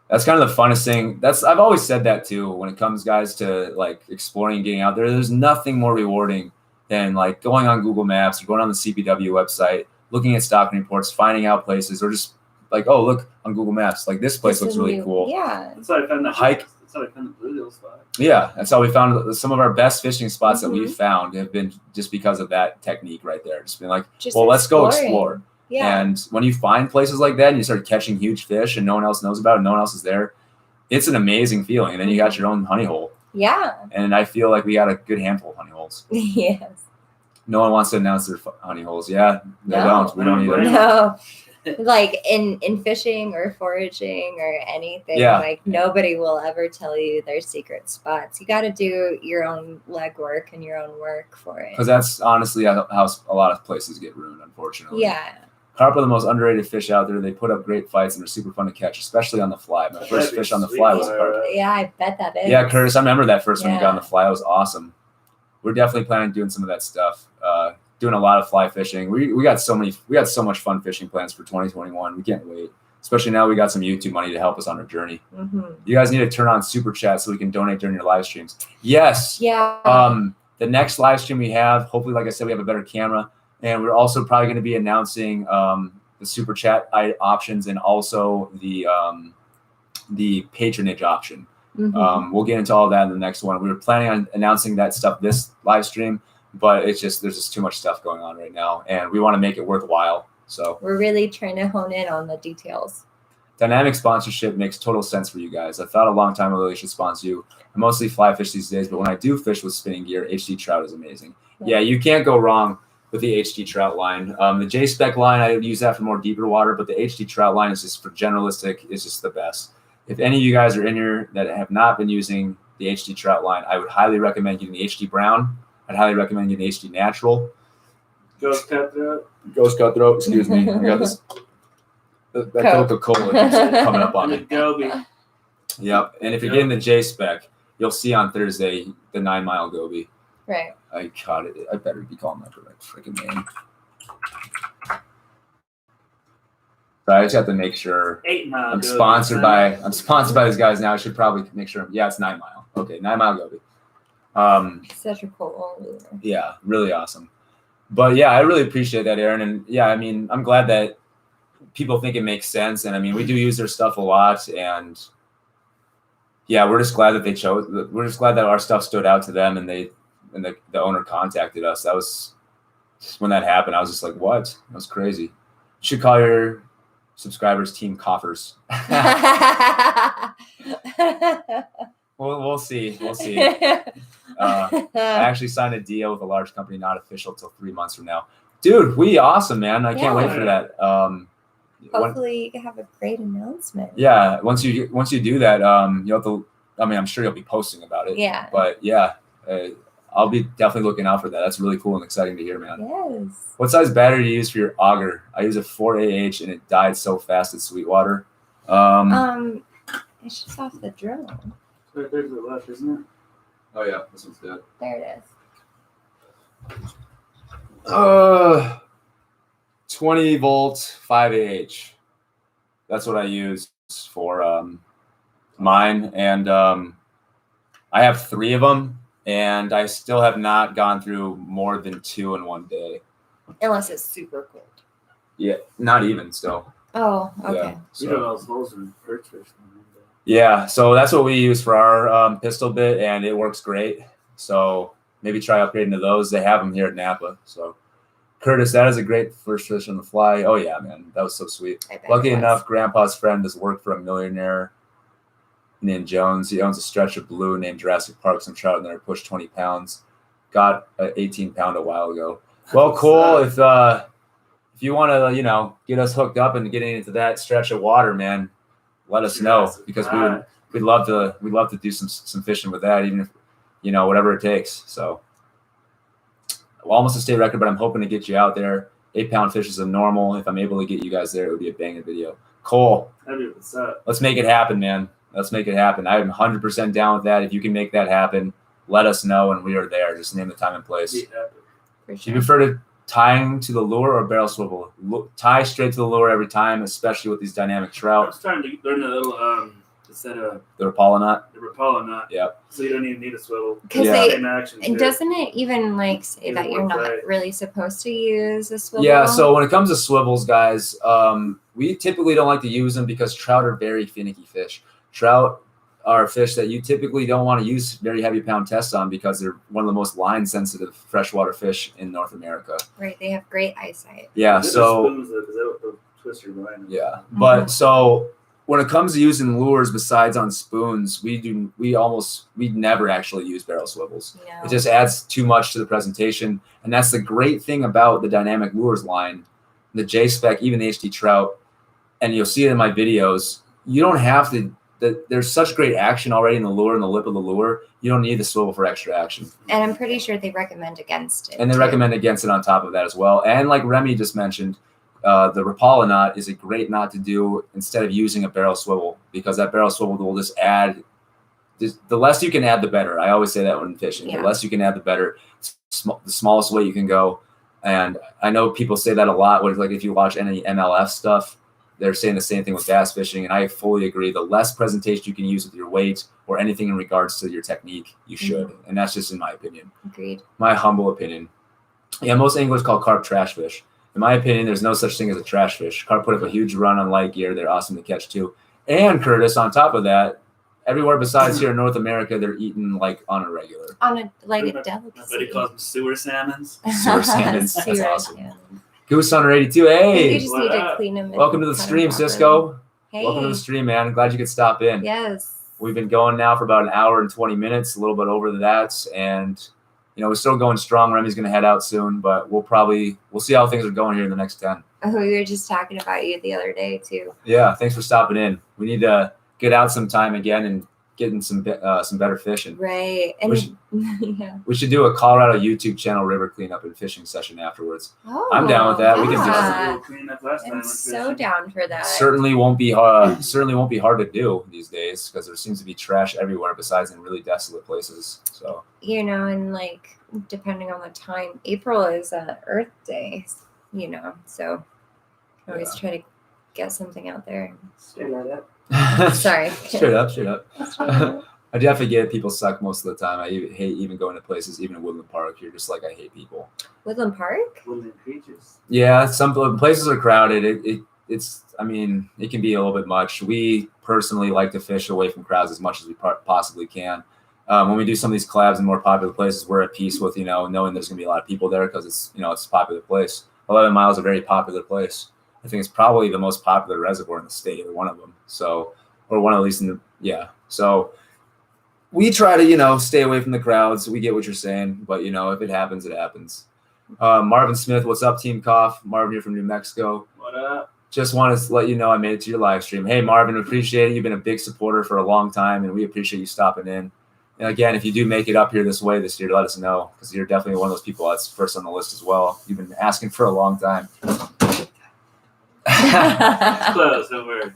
That's kind of the funnest thing. I've always said that too. When it comes, guys, to like exploring and getting out there, there's nothing more rewarding than like going on Google Maps or going on the CPW website, looking at stocking reports, finding out places, or just like, oh, look on Google Maps, like this place looks really cool. Yeah. That's how I found the hike. That's how I found the bluegill spot. Yeah, that's how we found some of our best fishing spots that we've found have been just because of that technique right there. Just being like, let's go explore. Yeah. And when you find places like that and you start catching huge fish and no one else knows about it, no one else is there, it's an amazing feeling. And then you got your own honey hole. Yeah. And I feel like we got a good handful of honey holes. Yes. No one wants to announce their honey holes. Yeah, they don't. We don't either. No. Like in fishing or foraging or anything, like nobody will ever tell you their secret spots. You got to do your own legwork and your own work for it. Because that's honestly how a lot of places get ruined, unfortunately. Yeah. Carp are the most underrated fish out there. They put up great fights and they're super fun to catch, especially on the fly. My first fish on the fly was a carp. Yeah, I bet that is. Yeah, Curtis, I remember that first one you got on the fly. It was awesome. We're definitely planning on doing some of that stuff. Doing a lot of fly fishing. We got so much fun fishing plans for 2021. We can't wait. Especially now we got some YouTube money to help us on our journey. You guys need to turn on super chat so we can donate during your live streams. Yes. Yeah. The next live stream we have, hopefully, like I said, we have a better camera. And we're also probably going to be announcing the super chat options and also the patronage option. We'll get into all that in the next one. We were planning on announcing that stuff this live stream, but there's just too much stuff going on right now, and we want to make it worthwhile. So we're really trying to hone in on the details. Dynamic sponsorship makes total sense for you guys. I thought a long time ago they should sponsor you. I mostly fly fish these days, but when I do fish with spinning gear, HD trout is amazing. Yeah, you can't go wrong with the HD trout line. The J-Spec line, I would use that for more deeper water, but the HD trout line is just for generalistic. It's just the best. If any of you guys are in here that have not been using the HD trout line, I would highly recommend getting the HD brown. I'd highly recommend getting the HD natural. Ghost cutthroat. Ghost cutthroat, excuse me. I got this. That Coca-Cola is coming up on me. Goby. Yep. And if you're getting the J-Spec, you'll see on Thursday the 9 Mile Goby. Right. I caught it. I better be calling that the right freaking name. So I just have to make sure. 8 Mile. I'm sponsored by these guys now. I should probably make sure. Yeah, it's 9 Mile. Okay, 9 Mile Goby. Such a cool lure. Yeah, really awesome. But yeah, I really appreciate that, Aaron. And yeah, I mean, I'm glad that people think it makes sense. And I mean, we do use their stuff a lot. And yeah, we're just glad that they chose. We're just glad that our stuff stood out to them, and the owner contacted us. That was when that happened. I was just like, what? That was crazy. You should call your subscribers team coffers. We'll see. We'll see. I actually signed a deal with a large company, not official till 3 months from now. Dude, we awesome, man. I can't wait for that. Hopefully you have a great announcement. Yeah, once you do that, you'll have to. I mean, I'm sure you'll be posting about it. Yeah. But yeah, I'll be definitely looking out for that. That's really cool and exciting to hear, man. Yes. What size battery do you use for your auger? I use a 4AH and it died so fast at Sweetwater. It's just off the drill. Right there to the left, isn't it? Oh yeah, this one's dead. There it is. 20 volt 5AH. That's what I use for mine, and I have 3 of them, and I still have not gone through more than 2 in one day. Unless it's super cold. Yeah, not even still. Oh, okay. Yeah, You know those holes in perch fish. yeah, so that's what we use for our pistol bit, and it works great. So maybe try upgrading to those. They have them here at Napa. So Curtis, that is a great first fish on the fly. Oh yeah, man, that was so sweet. Lucky enough, Grandpa's friend does work for a millionaire named Jones. He owns a stretch of blue named Jurassic Park. Some trout in there pushed 20 pounds. Got an 18-pound a while ago. Well, cool. If you want to, get us hooked up and getting into that stretch of water, man, let us know, because we'd love to do some fishing with that, even if whatever it takes. So almost a state record, but I'm hoping to get you out there. 8-pound fish is a normal. If I'm able to get you guys there, it would be a banging video. Cole, let's make it happen, man. Let's make it happen. I'm 100% down with that. If you can make that happen, let us know, and we are there. Just name the time and place. For Do sure. you prefer to tying to the lure or barrel swivel? Tie straight to the lure every time, especially with these dynamic I trout. was trying to learn a little instead of The Rapala knot. the Rapala knot. Yep. So you don't even need a swivel. Because Yeah. Same action. and too. doesn't it even say Either that you're works not right. really supposed to use a swivel? Yeah, so when it comes to swivels, guys, we typically don't like to use them because trout are very finicky fish. Trout are fish that you typically don't want to use very heavy pound tests on because they're one of the most line sensitive freshwater fish in North America. Right, they have great eyesight. Yeah, Is it so spoons, though, 'cause they'll twist your line. yeah, but so when it comes to using lures besides on spoons, we never actually use barrel swivels. No. It just adds too much to the presentation, and that's the great thing about the dynamic lures line, the J spec, even the HD trout, and you'll see it in my videos. You don't have to. There's such great action already in the lure and the lip of the lure. You don't need the swivel for extra action. And I'm pretty sure they recommend against it. And they too. recommend against it on top of that as well. And like Remy just mentioned, the Rapala knot is a great knot to do instead of using a barrel swivel, because that barrel swivel will just add. The less you can add, the better. I always say that when fishing. Yeah. The less you can add, the better. The smallest weight you can go. And I know people say that a lot. Like if you watch any MLF stuff, they're saying the same thing with bass fishing, and I fully agree. The less presentation you can use with your weight or anything in regards to your technique, you should. And that's just in my opinion. Agreed. My humble opinion. Yeah, most anglers call carp trash fish. In my opinion, there's no such thing as a trash fish. Carp put up a huge run on light gear. They're awesome to catch too. And Curtis, on top of that, everywhere besides here in North America, they're eaten like on a regular. On a But he delicacy. calls them sewer salmons. Sewer salmons. That's Sewer awesome. salmon. Goose Hunter 82. You Hey, just What need to up? clean them. welcome to the stream, Cisco. Hey. Welcome to the stream, man. I'm glad you could stop in. Yes. We've been going now for about an hour and 20 minutes, a little bit over that. And, we're still going strong. Remy's going to head out soon, but we'll see how things are going here in the next 10. Oh, we were just talking about you the other day too. Yeah, thanks for stopping in. We need to get out sometime again and getting some better fishing. Right. And We yeah. We should do a Colorado YouTube channel river cleanup and fishing session afterwards. Oh, I'm down with that. We can do yeah. I'm I'm so down for that. Certainly won't be hard to do these days because there seems to be trash everywhere besides in really desolate places. So And depending on the time, April is Earth Day, so I always try to get something out there. Sorry. straight up. I definitely get it. People suck most of the time. I hate even going to places, even in Woodland Park. You're just like, I hate people. Woodland Park? Woodland creatures. Yeah, some places are crowded. It can be a little bit much. We personally like to fish away from crowds as much as we possibly can. When we do some of these collabs in more popular places, we're at peace with, knowing there's going to be a lot of people there because it's a popular place. 11 Mile is a very popular place. I think it's probably the most popular reservoir in the state, or one of them. So, or one at least in the, yeah. So we try to, stay away from the crowds. We get what you're saying, but if it happens, it happens. Marvin Smith, what's up, Team Cough? Marvin here from New Mexico. What up? Just want to let you know I made it to your live stream. Hey, Marvin, appreciate it. You've been a big supporter for a long time, and we appreciate you stopping in. And again, if you do make it up here this way this year, let us know, because you're definitely one of those people that's first on the list as well. You've been asking for a long time. It's close, don't worry.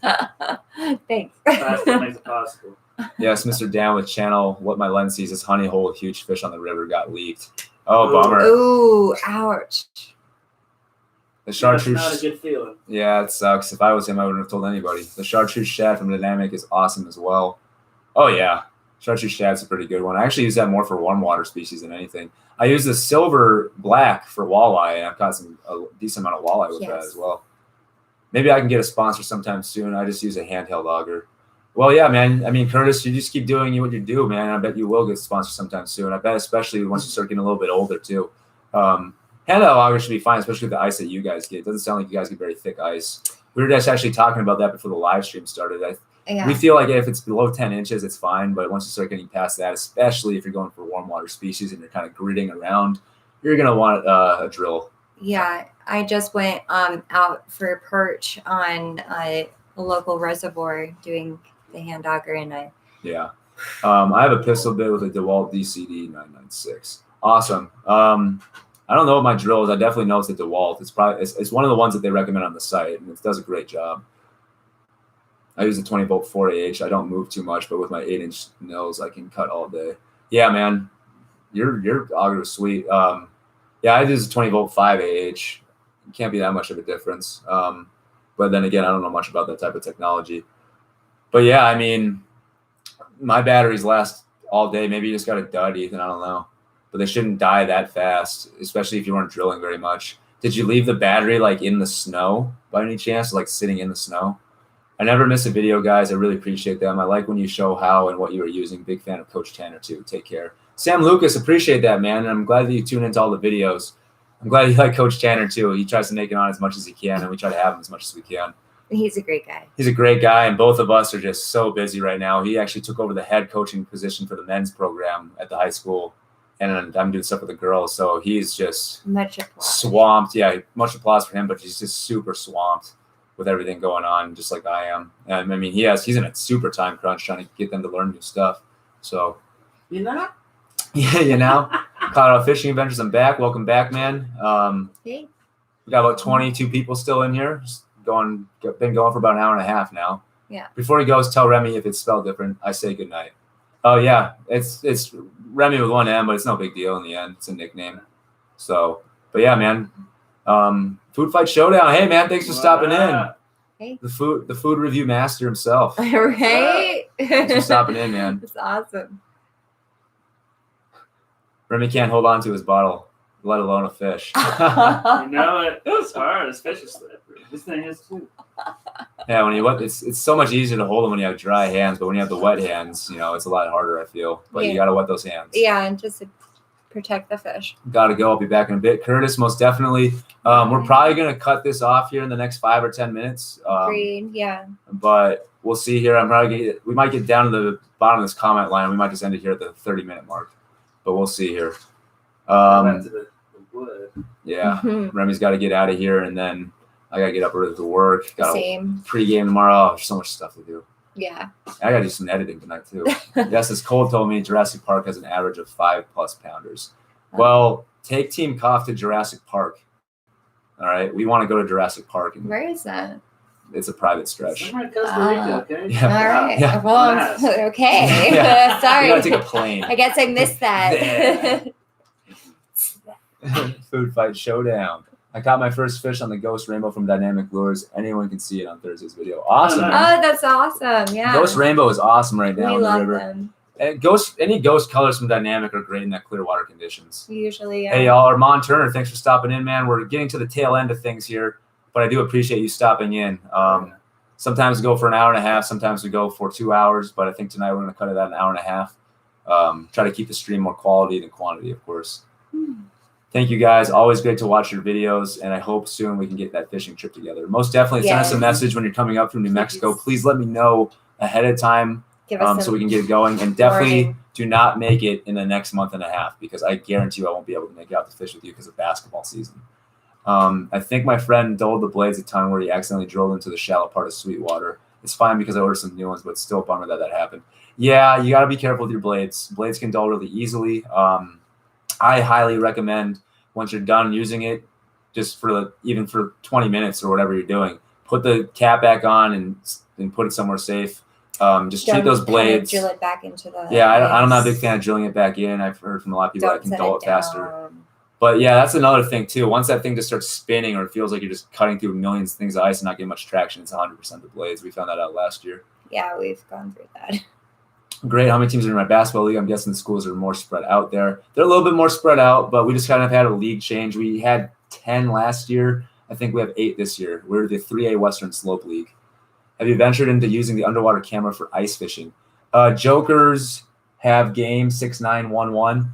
Thanks. Fast that makes it possible. Yes, Mr. Dan with channel What My Lens Sees is honey hole, huge fish on the river got leaked. Oh, bummer. Ooh, ouch. The chartreuse. That's not a good feeling. Yeah, it sucks. If I was him, I wouldn't have told anybody. The chartreuse shad from Dynamic is awesome as well. Oh, yeah. Chartreuse shad's a pretty good one. I actually use that more for warm water species than anything. I use the silver black for walleye, and I've caught a decent amount of walleye with that as well. Maybe I can get a sponsor sometime soon. I just use a handheld auger. Well, yeah, man. I mean, Curtis, you just keep doing what you do, man. I bet you will get sponsored sometime soon. I bet especially once you start getting a little bit older, too. Handheld auger should be fine, especially with the ice that you guys get. It doesn't sound like you guys get very thick ice. We were just actually talking about that before the live stream started. We feel like if it's below 10 inches, it's fine. But once you start getting past that, especially if you're going for warm water species and you're kind of gridding around, you're going to want a drill. Yeah, I just went out for perch on a local reservoir doing the hand auger, and I have a pistol bit with a DeWalt DCD 996. Awesome. I don't know what my drill is. I definitely know it's a DeWalt. It's one of the ones that they recommend on the site, and it does a great job. I use a 20-volt 4AH. I don't move too much, but with my 8-inch nose, I can cut all day. Yeah, man, your auger is sweet. I use a 20-volt 5AH. It can't be that much of a difference. But then again, I don't know much about that type of technology. But yeah, I mean, my batteries last all day. Maybe you just got a dud, Ethan. I don't know. But they shouldn't die that fast, especially if you weren't drilling very much. Did you leave the battery like in the snow by any chance, like sitting in the snow? I never miss a video, guys. I really appreciate them. I like when you show how and what you are using. Big fan of Coach Tanner, too. Take care. Sam Lucas, appreciate that, man. And I'm glad that you tune into all the videos. I'm glad you like Coach Tanner, too. He tries to make it on as much as he can, and we try to have him as much as we can. He's a great guy. He's a great guy, and both of us are just so busy right now. He actually took over the head coaching position for the men's program at the high school, and I'm doing stuff with the girls, so he's just much applause. Swamped. Yeah, much applause for him, but he's just super swamped with everything going on, just like I am. And I mean, he's in a super time crunch trying to get them to learn new stuff. So, Yeah, Colorado Fishing Adventures, I'm back. Welcome back, man. Hey. We got about 22 people still in here. Been going for about an hour and a half now. Yeah. Before he goes, tell Remy if it's spelled different, I say good night. Oh yeah, it's Remy with one M, but it's no big deal in the end. It's a nickname. So, but yeah, man. Food Fight Showdown. Hey man, thanks for stopping in. Hey. The food review master himself. Right? Thanks for stopping in, man. It's awesome. Remy can't hold on to his bottle, let alone a fish. You know it. It's hard. This fish is slippery. This thing is too. Yeah, it's so much easier to hold them when you have dry hands, but when you have the wet hands, it's a lot harder, I feel. But you got to wet those hands. Yeah, and just to protect the fish. Got to go. I'll be back in a bit. Curtis, most definitely. We're probably going to cut this off here in the next 5 or 10 minutes. Agreed, yeah. But we'll see here. We might get down to the bottom of this comment line. We might just end it here at the 30-minute mark. But we'll see here. Back to the wood. Yeah, Remy's got to get out of here, and then I got to get up early to work. Got Same. Pregame tomorrow. There's so much stuff to do. Yeah. I got to do some editing tonight, too. Yes, as Cole told me, Jurassic Park has an average of 5+ pounders. Well, take Team C.O.F.F to Jurassic Park. All right? We want to go to Jurassic Park. Where is that? It's a private stretch. Somewhere in Costa Rica, okay? Yeah. All right. Yeah. Well, okay. Yeah. Sorry. You got to take a plane. I guess I missed that. Food Fight Showdown. I caught my first fish on the Ghost Rainbow from Dynamic Lures. Anyone can see it on Thursday's video. Awesome. Oh, that's awesome. Yeah. Ghost Rainbow is awesome right now We in the love river. them. And any ghost colors from Dynamic are great in that clear water conditions. Usually, yeah. Hey, y'all. Armand Turner, thanks for stopping in, man. We're getting to the tail end of things here, but I do appreciate you stopping in. Sometimes we go for an hour and a half. Sometimes we go for 2 hours, but I think tonight we're going to cut it at an hour and a half. Try to keep the stream more quality than quantity, of course. thank you guys. Always great to watch your videos, and I hope soon we can get that fishing trip together. Most definitely send us a message when you're coming up from New Mexico. Please let me know ahead of time so we can get it going. And definitely do not make it in the next month and a half, because I guarantee you I won't be able to make it out to fish with you because of basketball season. I think my friend dulled the blades a ton where he accidentally drilled into the shallow part of Sweetwater. It's fine because I ordered some new ones, but it's still a bummer that happened. Yeah, you got to be careful with your blades. Blades can dull really easily. I highly recommend, once you're done using it, just even for 20 minutes or whatever you're doing, put the cap back on and put it somewhere safe. Just treat those blades. Drill it back into the. Yeah, I'm not a big fan of drilling it back in. I've heard from a lot of people that can dull it faster. But yeah, that's another thing too. Once that thing just starts spinning, or it feels like you're just cutting through millions of things of ice and not getting much traction, it's 100% the blades. We found that out last year. Yeah, we've gone through that. Great. How many teams are in my basketball league? I'm guessing the schools are more spread out there. They're a little bit more spread out, but we just kind of had a league change. We had 10 last year. I think we have 8 this year. We're the 3A Western Slope League. Have you ventured into using the underwater camera for ice fishing? Jokers have game 6911.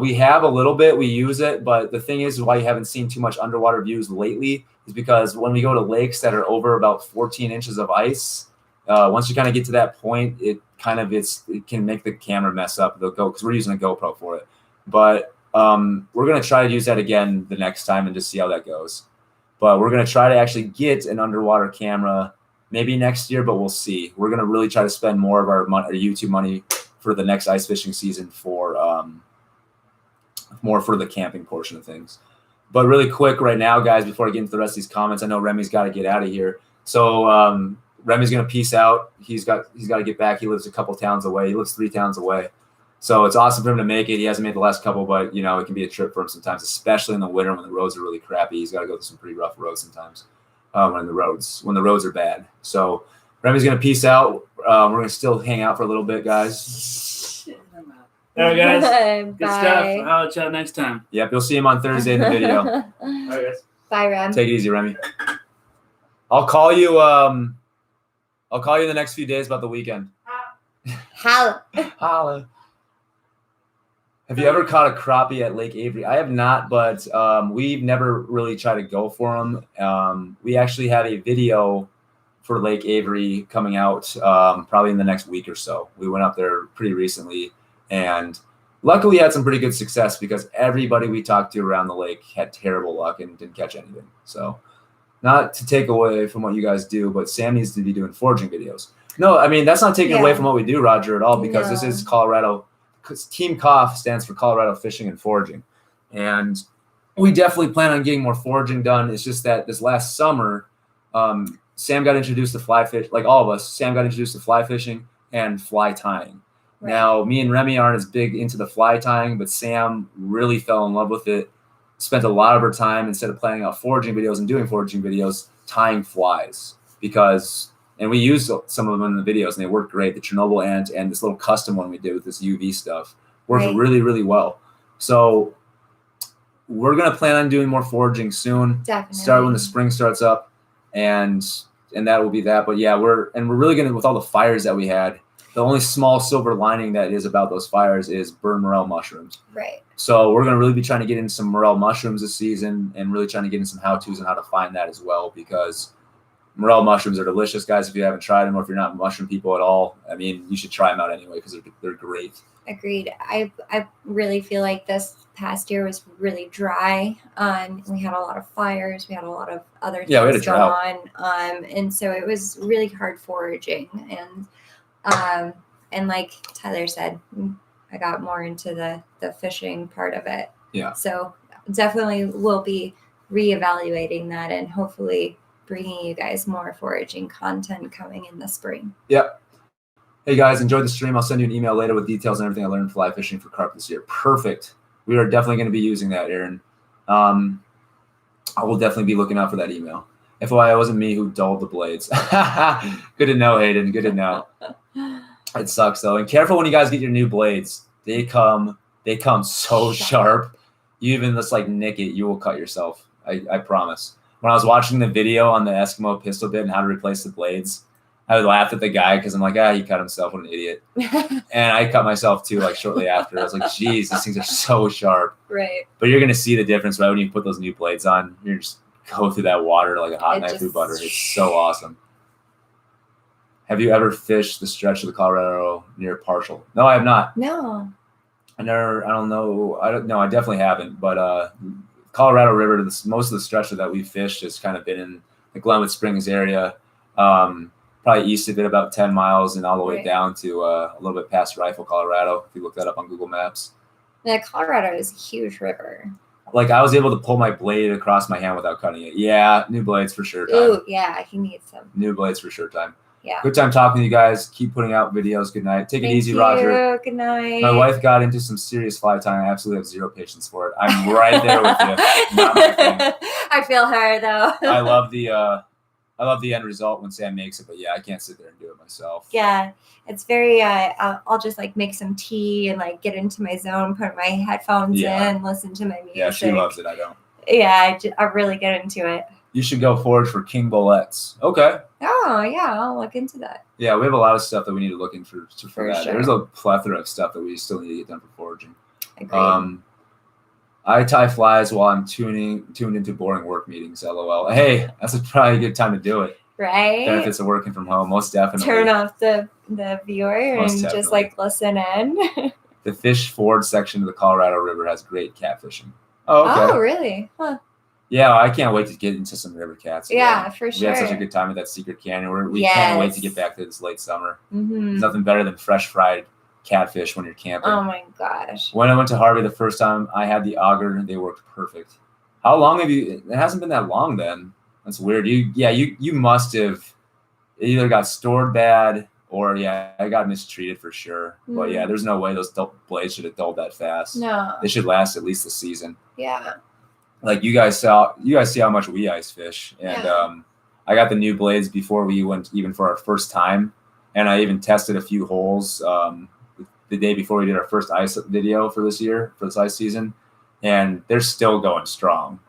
We have a little bit. We use it, but the thing is why you haven't seen too much underwater views lately is because when we go to lakes that are over about 14 inches of ice, once you kind of get to that point, it can make the camera mess up. Because we're using a GoPro for it. But we're going to try to use that again the next time and just see how that goes. But we're going to try to actually get an underwater camera maybe next year, but we'll see. We're going to really try to spend more of our YouTube money for the next ice fishing season for more for the camping portion of things. But really quick right now, guys, before I get into the rest of these comments, I know Remy's got to get out of here. So Remy's going to peace out. He's got to get back. He lives a couple towns away. He lives 3 towns away. So it's awesome for him to make it. He hasn't made the last couple, but, it can be a trip for him sometimes, especially in the winter when the roads are really crappy. He's got to go through some pretty rough roads sometimes when the roads are bad. So Remy's going to peace out. We're going to still hang out for a little bit, guys. All right, guys. Good stuff. I'll chat next time. Yep, you'll see him on Thursday in the video. All right, guys. Bye, Rem. Take it easy, Remy. I'll call you in the next few days about the weekend. Holla. Have you ever caught a crappie at Lake Avery? I have not, but we've never really tried to go for them. We actually have a video for Lake Avery coming out probably in the next week or so. We went up there pretty recently, and luckily had some pretty good success because everybody we talked to around the lake had terrible luck and didn't catch anything. So not to take away from what you guys do, but Sam needs to be doing foraging videos. No, I mean, that's not taking away from what we do, Roger, at all, because this is Colorado. Team CO.F.F stands for Colorado Fishing and Foraging. And we definitely plan on getting more foraging done. It's just that this last summer, Sam got introduced to fly fish, like all of us. Sam got introduced to fly fishing and fly tying. Right. Now, me and Remy aren't as big into the fly tying, but Sam really fell in love with it. Spent a lot of her time, instead of planning out foraging videos and doing foraging videos, tying flies. And we used some of them in the videos, and they worked great. The Chernobyl ant and this little custom one we did with this UV stuff worked really, really well. So we're going to plan on doing more foraging soon. Definitely. Start when the spring starts up, and that will be that. But yeah, we're really going to, with all the fires that we had, the only small silver lining that is about those fires is burn morel mushrooms. Right. So we're going to really be trying to get in some morel mushrooms this season, and really trying to get in some how-tos on how to find that as well, because morel mushrooms are delicious, guys. If you haven't tried them, or if you're not mushroom people at all, I mean, you should try them out anyway because they're great. Agreed. I really feel like this past year was really dry. We had a lot of fires. We had a lot of other things going on. And so it was really hard foraging. And like Tyler said, I got more into the fishing part of it. Yeah. So definitely we'll be reevaluating that and hopefully bringing you guys more foraging content coming in the spring. Yep. Hey guys, enjoy the stream. I'll send you an email later with details and everything I learned fly fishing for carp this year. Perfect. We are definitely going to be using that, Aaron. I will definitely be looking out for that email. FYI, it wasn't me who dulled the blades. Good to know, Hayden. Good to know. It sucks though. And careful when you guys get your new blades. They come so sharp. You even just like nick it, you will cut yourself. I promise. When I was watching the video on the Eskimo pistol bit and how to replace the blades, I would laugh at the guy because I'm like, he cut himself. What an idiot. And I cut myself too, like shortly after. I was like, geez, these things are so sharp. Right. But you're going to see the difference right when you put those new blades on. You're just go through that water like a hot knife through butter. It's so awesome. Have you ever fished the stretch of the Colorado near Partial? No, I have not. No. I don't know. I definitely haven't. But Colorado River, most of the stretch that we've fished has kind of been in the Glenwood Springs area. Probably east of it about 10 miles and all the way down to a little bit past Rifle, Colorado, if you look that up on Google Maps. Yeah, Colorado is a huge river. Like I was able to pull my blade across my hand without cutting it. Yeah, new blades for sure time. Ooh, yeah, he needs some. New blades for sure time. Yeah. Good time talking to you guys. Keep putting out videos. Good night. Take it easy, Roger. Good night. My wife got into some serious fly tying. I absolutely have zero patience for it. I'm right there with you. Not my thing. I feel her though. I love the end result when Sam makes it, but yeah, I can't sit there and do it myself. Yeah, it's very. I'll just like make some tea and like get into my zone, put my headphones in, listen to my music. Yeah, she loves it. I don't. Yeah, I really get into it. You should go forage for king bullets. Okay. Oh yeah, I'll look into that. Yeah, we have a lot of stuff that we need to look into for that. Sure. There's a plethora of stuff that we still need to get done for foraging. Agreed. I tie flies while I'm tuned into boring work meetings. LOL. Hey, that's probably a good time to do it. Right. Benefits of working from home, most definitely. Turn off the viewer Most and definitely. just like listen in. The fish forward section of the Colorado River has great catfishing. Oh, okay. Oh, really? Huh. Yeah, I can't wait to get into some river cats. Yeah, for We sure. had such a good time at that secret canyon. We can't wait to get back to this late summer. Mm-hmm. There's nothing better than fresh fried catfish when you're camping. Oh my gosh. When I went to Harvey the first time, I had the auger and they worked perfect. How long have you? It hasn't been that long then. That's weird. You must have either got stored bad or I got mistreated for sure. Mm. But yeah, there's no way those blades should have dulled that fast. No. They should last at least the season. Yeah. Like you guys see how much we ice fish, and I got the new blades before we went even for our first time, and I even tested a few holes the day before we did our first ice video for this ice season, and they're still going strong.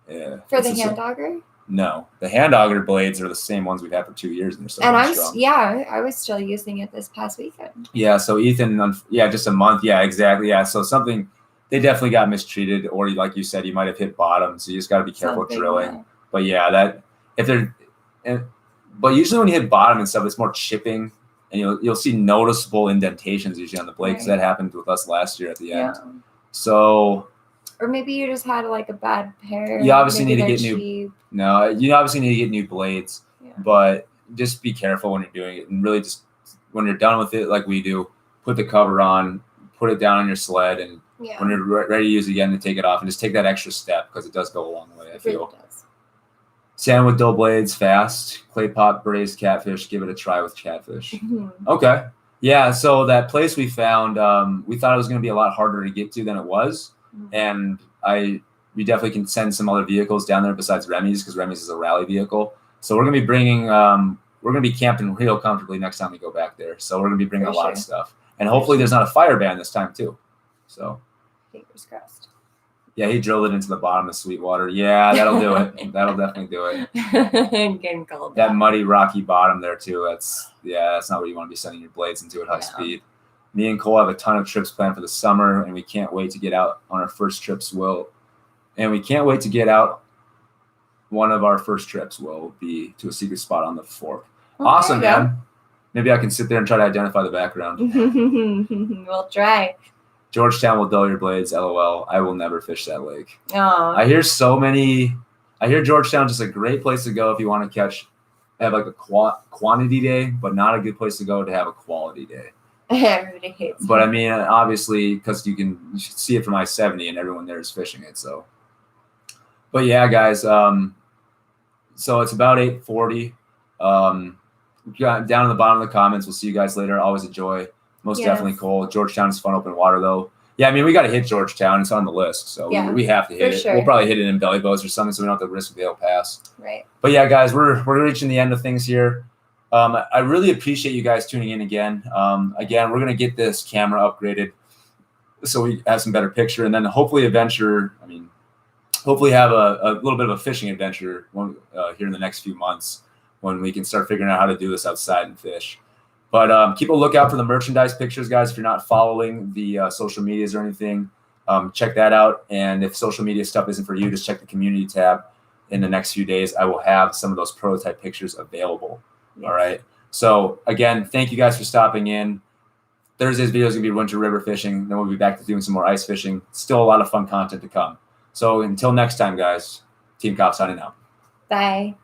Yeah. For the hand auger? No, the hand auger blades are the same ones we've had for 2 years, and they're still going strong. I was still using it this past weekend. Yeah, so Ethan, just a month. Yeah, exactly. Yeah, so something. They definitely got mistreated, or like you said, you might have hit bottom, so you just got to be careful drilling. Yeah. But yeah, but usually when you hit bottom and stuff, it's more chipping, and you'll see noticeable indentations usually on the blade because that happened with us last year at the end. So, or maybe you just had like a bad pair. You obviously need to get cheap. you obviously need to get new blades, but just be careful when you're doing it, and really just when you're done with it, like we do, put the cover on, put it down on your sled, and when you're ready to use it again, to take it off and just take that extra step because it does go a long way. I feel. It does. Salmon with dull blades, fast. Clay pot braised catfish. Give it a try with catfish. Mm-hmm. Okay. Yeah. So that place we found, we thought it was going to be a lot harder to get to than it was, and we definitely can send some other vehicles down there besides Remy's because Remy's is a rally vehicle. So we're going to be bringing. We're going to be camping real comfortably next time we go back there. So we're going to be bringing a lot of stuff, and hopefully there's not a fire ban this time too. So. Fingers crossed. Yeah, he drilled it into the bottom of Sweetwater. Yeah, that'll do it. That'll definitely do it. Getting cold. That muddy, rocky bottom there too. That's not what you want to be sending your blades into at high speed. Me and Cole have a ton of trips planned for the summer, and we can't wait to get out on our first trips. One of our first trips will be to a secret spot on the fork. Okay, awesome, man. Maybe I can sit there and try to identify the background. We'll try. Georgetown will dull your blades. LOL. I will never fish that lake. Oh. I hear Georgetown just a great place to go if you want to have like a quantity day, but not a good place to go to have a quality day. Everybody hates it. But I mean, obviously, because you can see it from I-70 and everyone there is fishing it. So, but yeah, guys. So it's about 8:40. Down in the bottom of the comments. We'll see you guys later. Always a joy. Most definitely cold. Georgetown is fun open water though. Yeah, I mean we got to hit Georgetown. It's on the list, so we have to hit it. Sure. We'll probably hit it in belly boats or something, so we don't have to risk the pass. Right. But yeah, guys, we're reaching the end of things here. I really appreciate you guys tuning in again. Again, we're gonna get this camera upgraded so we have some better picture, and then hopefully have a little bit of a fishing adventure here in the next few months. when we can start figuring out how to do this outside and fish. But keep a lookout for the merchandise pictures, guys. If you're not following the social medias or anything, check that out. And if social media stuff isn't for you, just check the community tab. In the next few days, I will have some of those prototype pictures available. Yes. All right. So again, thank you guys for stopping in. Thursday's video is going to be winter river fishing. Then we'll be back to doing some more ice fishing. Still a lot of fun content to come. So until next time, guys, Team Cop signing out. Bye.